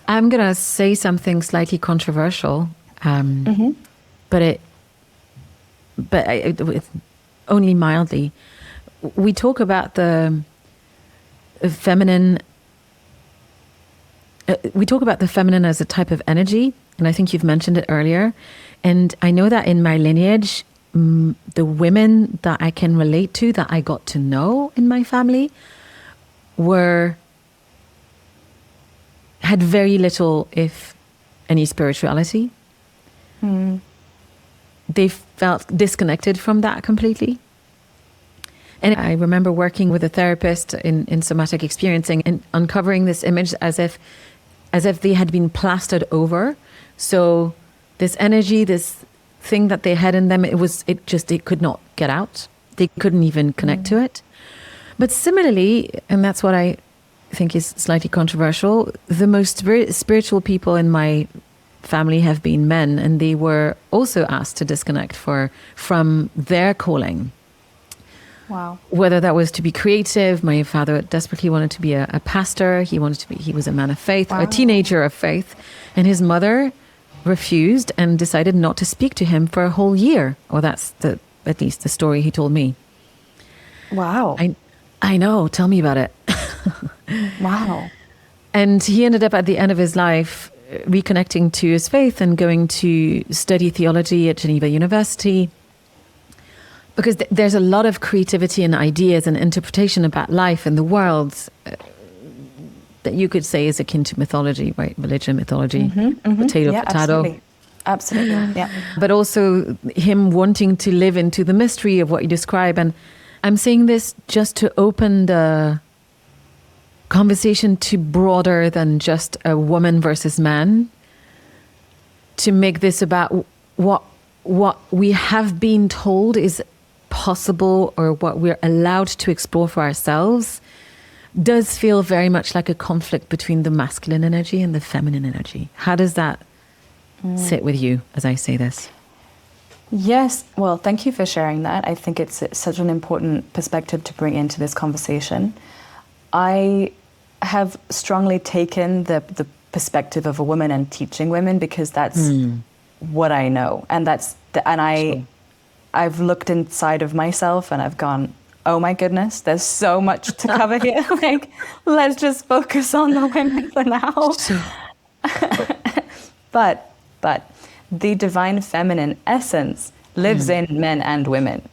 I'm going to say something slightly controversial, but only mildly. We talk about the feminine. We talk about the feminine as a type of energy, And I think you've mentioned it earlier. And I know that in my lineage, the women that I can relate to, that I got to know in my family, had very little, if any, spirituality. They felt disconnected from that completely. And I remember working with a therapist in somatic experiencing and uncovering this image as if they had been plastered over. So this energy, this thing that they had in them, it could not get out. They couldn't even connect to it. But similarly, and that's what I think is slightly controversial, the most spiritual people in my family have been men, and they were also asked to disconnect from their calling. Wow. Whether that was to be creative, my father desperately wanted to be a pastor. He was a man of faith, a teenager of faith, and his mother refused and decided not to speak to him for a whole year. Or that's at least the story he told me. Wow. I know. Tell me about it. Wow. And he ended up at the end of his life reconnecting to his faith and going to study theology at Geneva University. Because there's a lot of creativity and ideas and interpretation about life and the world that you could say is akin to mythology, right? Religion, mythology, potato. Absolutely. Yeah. But also him wanting to live into the mystery of what you describe. And I'm saying this just to open the conversation to broader than just a woman versus man, to make this about what we have been told is possible or what we're allowed to explore for ourselves does feel very much like a conflict between the masculine energy and the feminine energy. How does that sit with you as I say this? Yes. Well, thank you for sharing that. I think it's such an important perspective to bring into this conversation. I have strongly taken the perspective of a woman and teaching women because that's what I know. And I've looked inside of myself and I've gone, oh my goodness, there's so much to cover here. Like, let's just focus on the women for now. But the divine feminine essence lives in men and women.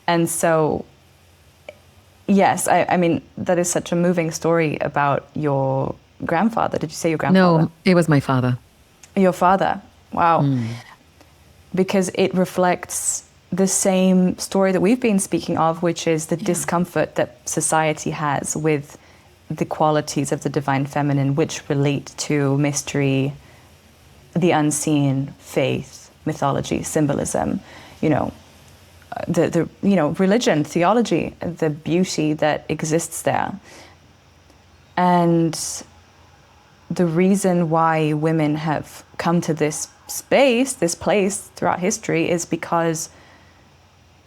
And so, yes, I mean, that is such a moving story about your grandfather. Did you say your grandfather? No, it was my father. Your father. Wow. Because it reflects the same story that we've been speaking of, which is the discomfort that society has with the qualities of the divine feminine, which relate to mystery, the unseen, faith, mythology, symbolism, the religion, theology, the beauty that exists there. And the reason why women have come to this space, this place throughout history is because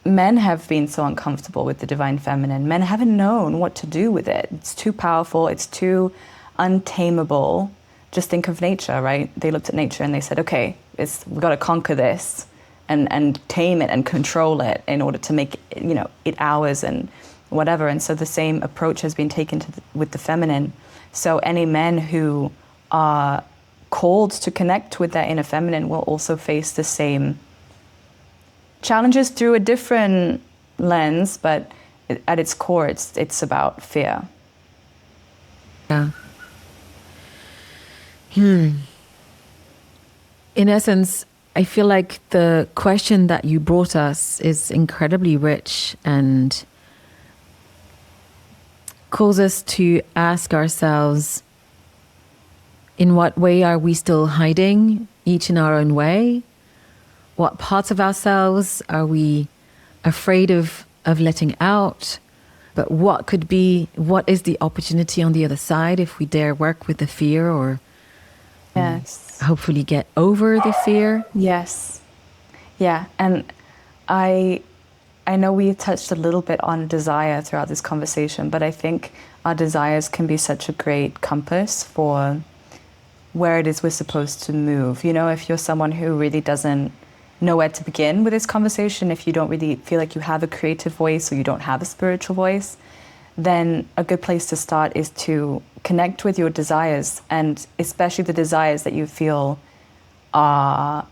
men have been so uncomfortable with the divine feminine. Men haven't known what to do with it. It's too powerful. It's too untamable. Just think of nature, right? They looked at nature and they said, okay, we've got to conquer this and tame it and control it in order to make it ours and whatever. And so the same approach has been taken with the feminine. So any men who are called to connect with their inner feminine will also face the same challenges through a different lens, but at its core, it's about fear. Yeah. In essence, I feel like the question that you brought us is incredibly rich and calls us to ask ourselves, in what way are we still hiding, each in our own way? What parts of ourselves are we afraid of letting out? But what is the opportunity on the other side if we dare work with the fear or hopefully get over the fear? Yes. Yeah. And I know we touched a little bit on desire throughout this conversation, but I think our desires can be such a great compass for where it is we're supposed to move. If you're someone who really doesn't know where to begin with this conversation, if you don't really feel like you have a creative voice or you don't have a spiritual voice, then a good place to start is to connect with your desires, and especially the desires that you feel are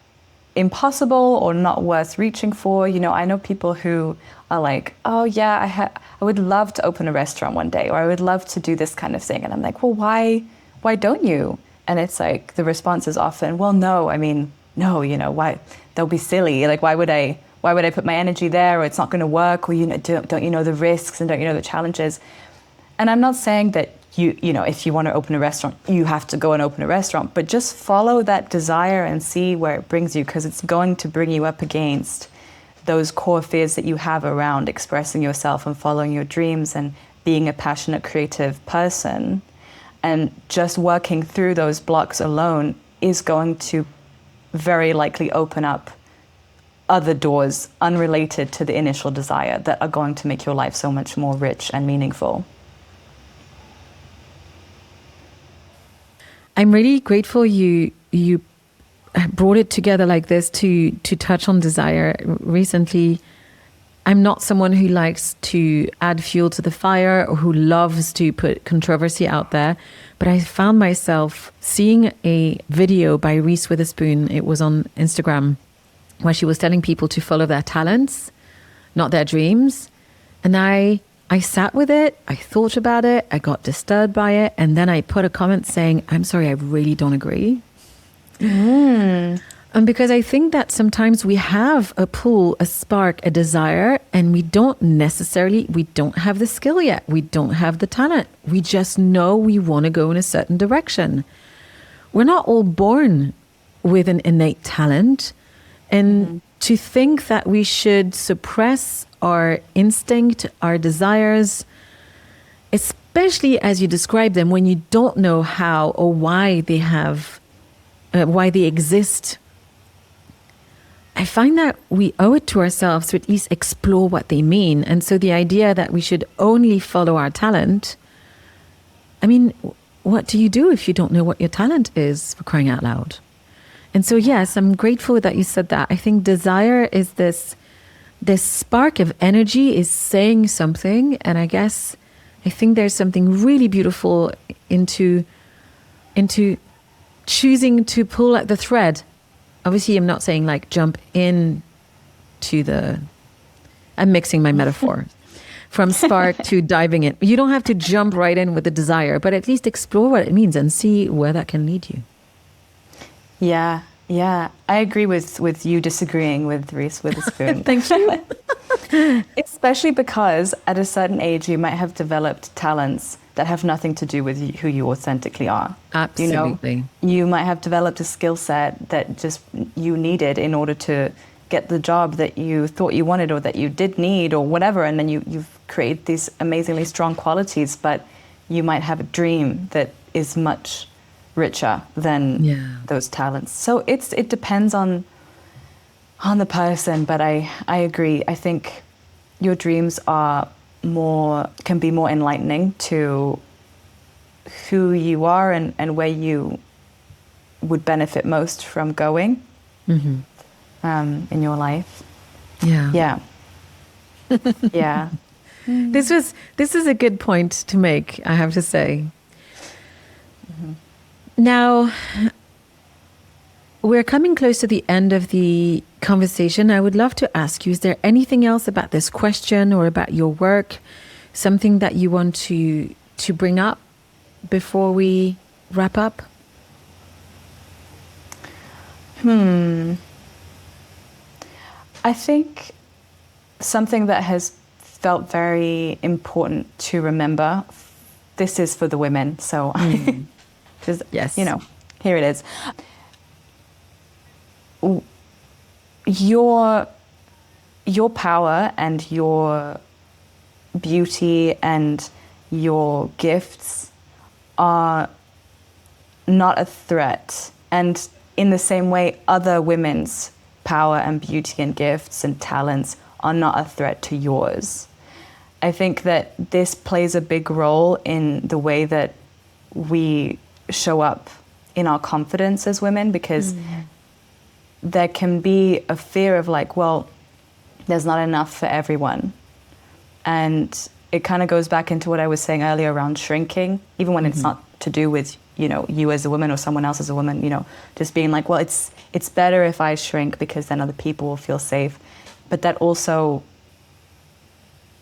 impossible or not worth reaching for. You know, I know people who are like, oh yeah, I would love to open a restaurant one day, or I would love to do this kind of thing. And I'm like, well, why don't you? And it's like, the response is often, well, no, I mean, no, you know, why? They'll be silly. Like, why would I put my energy there? Or it's not going to work. Or, you know, don't you know the risks, and don't you know the challenges? And I'm not saying that you know, if you want to open a restaurant, you have to go and open a restaurant, but just follow that desire and see where it brings you, because it's going to bring you up against those core fears that you have around expressing yourself and following your dreams and being a passionate, creative person. And just working through those blocks alone is going to very likely open up other doors unrelated to the initial desire that are going to make your life so much more rich and meaningful. I'm really grateful you brought it together like this to touch on desire. Recently, I'm not someone who likes to add fuel to the fire or who loves to put controversy out there, but I found myself seeing a video by Reese Witherspoon. It was on Instagram, where she was telling people to follow their talents, not their dreams. And I sat with it, I thought about it, I got disturbed by it, and then I put a comment saying, I'm sorry, I really don't agree. And because I think that sometimes we have a pull, a spark, a desire, and we don't have the skill yet. We don't have the talent. We just know we want to go in a certain direction. We're not all born with an innate talent. And to think that we should suppress our instinct, our desires, especially as you describe them, when you don't know how or why they exist, I find that we owe it to ourselves to at least explore what they mean. And so the idea that we should only follow our talent, I mean, what do you do if you don't know what your talent is, for crying out loud? And so, yes, I'm grateful that you said that. I think desire is this spark of energy, is saying something. And I think there's something really beautiful into choosing to pull at the thread. Obviously, I'm not saying like jump in to I'm mixing my metaphor from spark to diving in. You don't have to jump right in with the desire, but at least explore what it means and see where that can lead you. Yeah. I agree with you disagreeing with Reese Witherspoon. Thank you. Especially because at a certain age, you might have developed talents that have nothing to do with who you authentically are. Absolutely. You know, you might have developed a skill set that just you needed in order to get the job that you thought you wanted or that you did need or whatever. And then you've created these amazingly strong qualities, but you might have a dream that is much richer than those talents. So it depends on the person, but I agree. I think your dreams can be more enlightening to who you are and where you would benefit most from going in your life. Yeah. This is a good point to make, I have to say. Now, we're coming close to the end of the conversation. I would love to ask you, is there anything else about this question or about your work, something that you want to bring up before we wrap up? I think something that has felt very important to remember, this is for the women, so yes, you know, here it is. Your power and your beauty and your gifts are not a threat. And in the same way, other women's power and beauty and gifts and talents are not a threat to yours. I think that this plays a big role in the way that we show up in our confidence as women, because there can be a fear of like, well, there's not enough for everyone. And it kind of goes back into what I was saying earlier around shrinking, even when it's not to do with you as a woman or someone else as a woman, just being like, well, it's better if I shrink because then other people will feel safe. But that also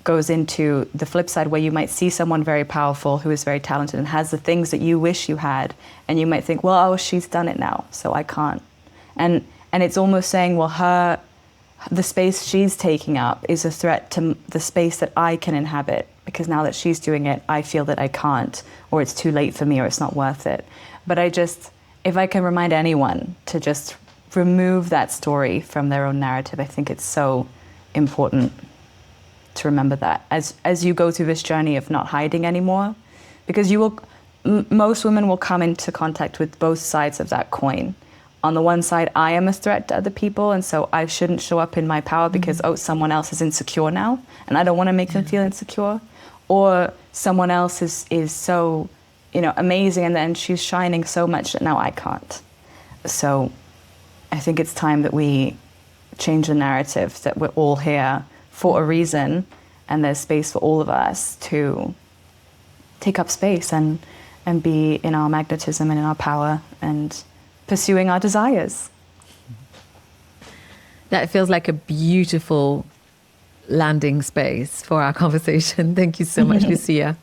goes into the flip side where you might see someone very powerful who is very talented and has the things that you wish you had, and you might think, well, she's done it now, so I can't. And it's almost saying, well, the space she's taking up is a threat to the space that I can inhabit, because now that she's doing it, I feel that I can't, or it's too late for me, or it's not worth it. But if I can remind anyone to just remove that story from their own narrative, I think it's so important to remember that as you go through this journey of not hiding anymore, because most women will come into contact with both sides of that coin. On the one side, I am a threat to other people, and so I shouldn't show up in my power because, someone else is insecure now, and I don't want to make them feel insecure. Or someone else is so, amazing, and then she's shining so much that now I can't. So I think it's time that we change the narrative, that we're all here for a reason, and there's space for all of us to take up space and be in our magnetism and in our power and pursuing our desires. That feels like a beautiful landing space for our conversation. Thank you so much, Lucia.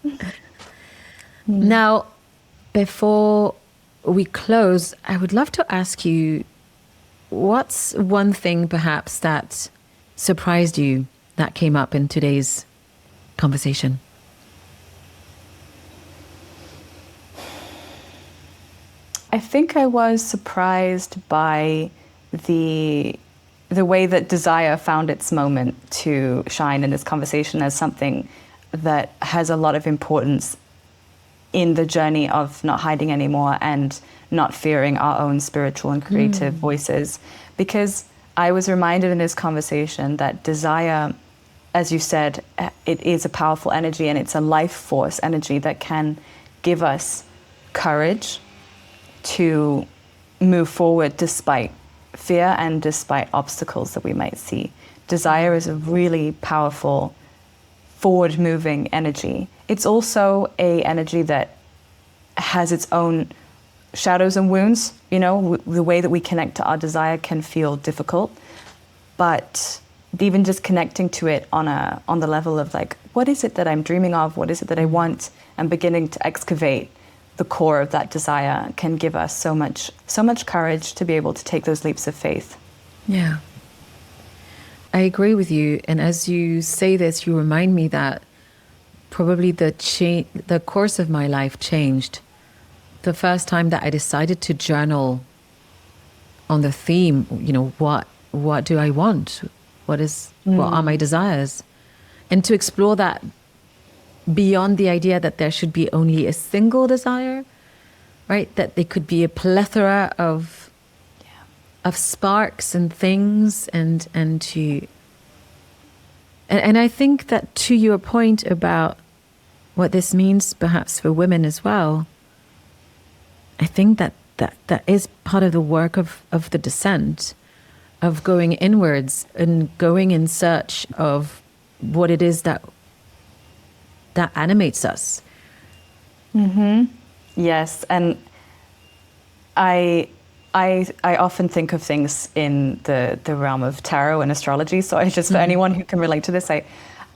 Now, before we close, I would love to ask you, what's one thing perhaps that surprised you that came up in today's conversation? I think I was surprised by the way that desire found its moment to shine in this conversation as something that has a lot of importance in the journey of not hiding anymore and not fearing our own spiritual and creative voices. Because I was reminded in this conversation that desire, as you said, it is a powerful energy, and it's a life force energy that can give us courage to move forward despite fear and despite obstacles that we might see. Desire is a really powerful, forward-moving energy. It's also a energy that has its own shadows and wounds. The way that we connect to our desire can feel difficult, but even just connecting to it on the level of like, what is it that I'm dreaming of? What is it that I want? And beginning to excavate the core of that desire can give us so much courage to be able to take those leaps of faith. Yeah. I agree with you. And as you say this, you remind me that probably the course of my life changed the first time that I decided to journal on the theme, what do I want? What are my desires? And to explore that beyond the idea that there should be only a single desire, right? That there could be a plethora of sparks and things, and I think that, to your point about what this means perhaps for women as well, I think that is part of the work of the descent, of going inwards and going in search of what it is that animates us. Yes, and I often think of things in the realm of tarot and astrology. So I just, for anyone who can relate to this, I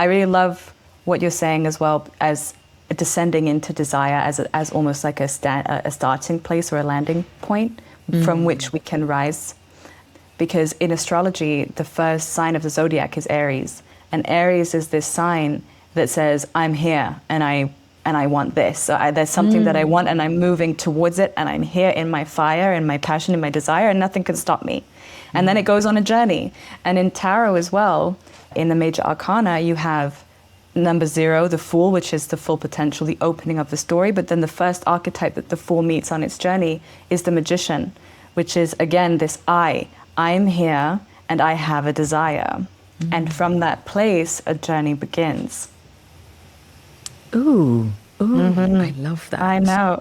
really love what you're saying as well, as descending into desire as almost like a starting place or a landing point from which we can rise. Because in astrology, the first sign of the zodiac is Aries, and Aries is this sign that says, I'm here and I want this. So there's something that I want and I'm moving towards it, and I'm here in my fire and my passion and my desire, and nothing can stop me. And then it goes on a journey. And in tarot as well, in the major arcana, you have number 0, the Fool, which is the full potential, the opening of the story. But then the first archetype that the Fool meets on its journey is the Magician, which is, again, this I'm here and I have a desire. And from that place, a journey begins. Ooh, I love that. I know.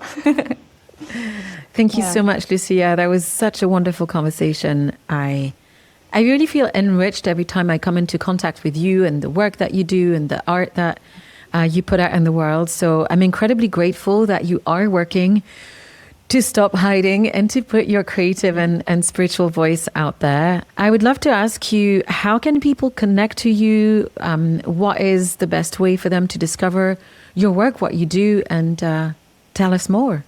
Thank you so much, Lucia. That was such a wonderful conversation. I really feel enriched every time I come into contact with you and the work that you do and the art that you put out in the world. So I'm incredibly grateful that you are working to stop hiding and to put your creative and spiritual voice out there. I would love to ask you, how can people connect to you? What is the best way for them to discover your work, what you do, and tell us more?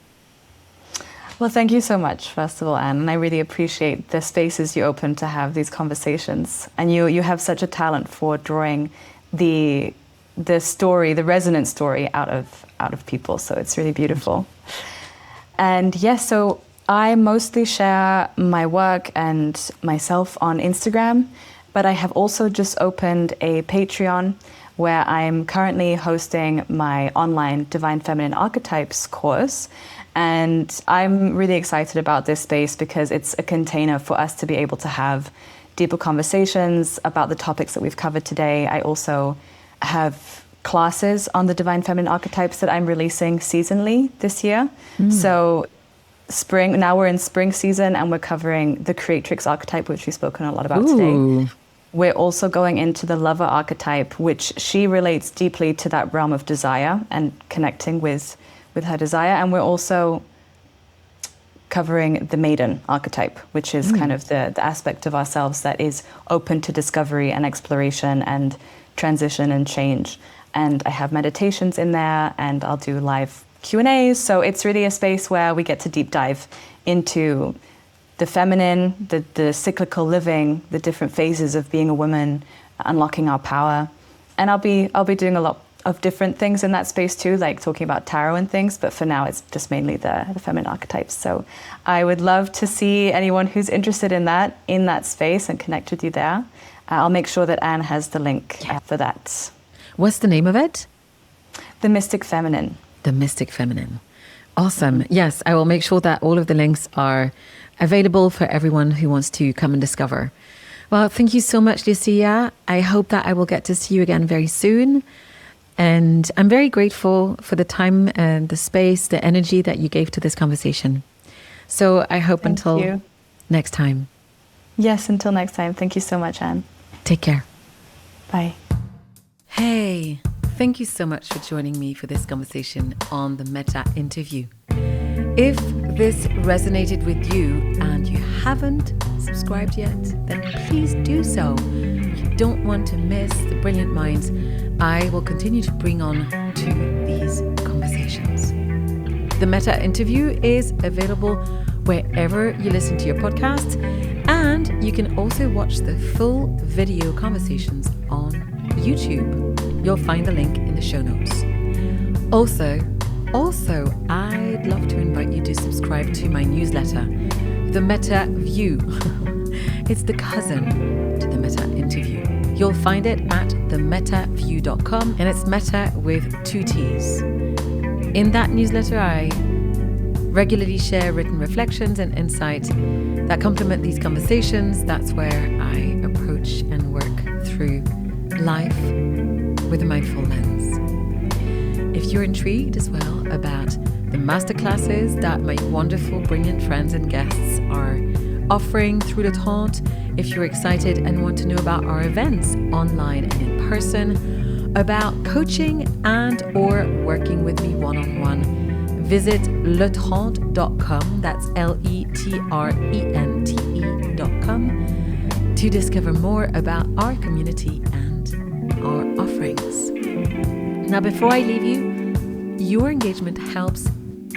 Well, thank you so much, first of all, Anne. And I really appreciate the spaces you open to have these conversations. And you have such a talent for drawing the story, the resonant story out of people. So it's really beautiful. And yes, so I mostly share my work and myself on Instagram, but I have also just opened a Patreon where I'm currently hosting my online Divine Feminine Archetypes course. And I'm really excited about this space because it's a container for us to be able to have deeper conversations about the topics that we've covered today. I also have classes on the Divine Feminine Archetypes that I'm releasing seasonally this year. So now we're in spring season and we're covering the creatrix archetype, which we've spoken a lot about today. We're also going into the lover archetype, which she relates deeply to that realm of desire and connecting with her desire. And we're also covering the maiden archetype, which is kind of the aspect of ourselves that is open to discovery and exploration and transition and change. And I have meditations in there, and I'll do live Q&As. So it's really a space where we get to deep dive into the feminine, the cyclical living, the different phases of being a woman, unlocking our power. And I'll be doing a lot of different things in that space too, like talking about tarot and things. But for now, it's just mainly the feminine archetypes. So I would love to see anyone who's interested in that space and connect with you there. I'll make sure that Anne has the link for that. What's the name of it? The Mystic Feminine. The Mystic Feminine. Awesome. Yes, I will make sure that all of the links are available for everyone who wants to come and discover. Well, thank you so much, Lucia. I hope that I will get to see you again very soon. And I'm very grateful for the time and the space, the energy that you gave to this conversation. So I hope until next time. Yes, until next time. Thank you so much, Anne. Take care. Bye. Hey, thank you so much for joining me for this conversation on the Meta Interview. If this resonated with you and you haven't subscribed yet, then please do so. You don't want to miss the brilliant minds I will continue to bring on to these conversations. The Meta Interview is available wherever you listen to your podcasts, and you can also watch the full video conversations on YouTube. You'll find the link in the show notes. Also, I'd love to invite you to subscribe to my newsletter, The Meta View. It's the cousin to the Meta Interview. You'll find it at themetaview.com, and it's meta with 2 T's. In that newsletter, I regularly share written reflections and insight that complement these conversations. That's where I approach and work through life with a mindful lens. If you're intrigued as well about the masterclasses that my wonderful, brilliant friends and guests are offering through the Tente, if you're excited and want to know about our events online and in person, about coaching and or working with me one-on-one, visit letrente.com, that's letrente.com, to discover more about our community and our offerings. Now, before I leave you, your engagement helps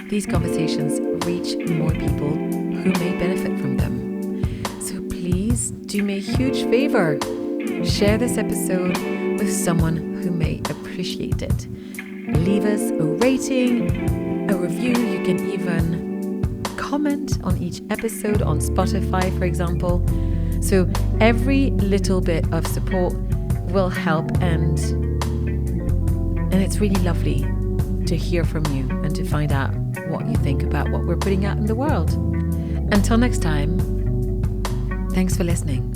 these conversations reach more people who may benefit from them. So please do me a huge favor. Share this episode with someone who may appreciate it. Leave us a rating, a review. You can even comment on each episode on Spotify, for example. So every little bit of support will help, and it's really lovely to hear from you and to find out what you think about what we're putting out in the world. Until next time, thanks for listening.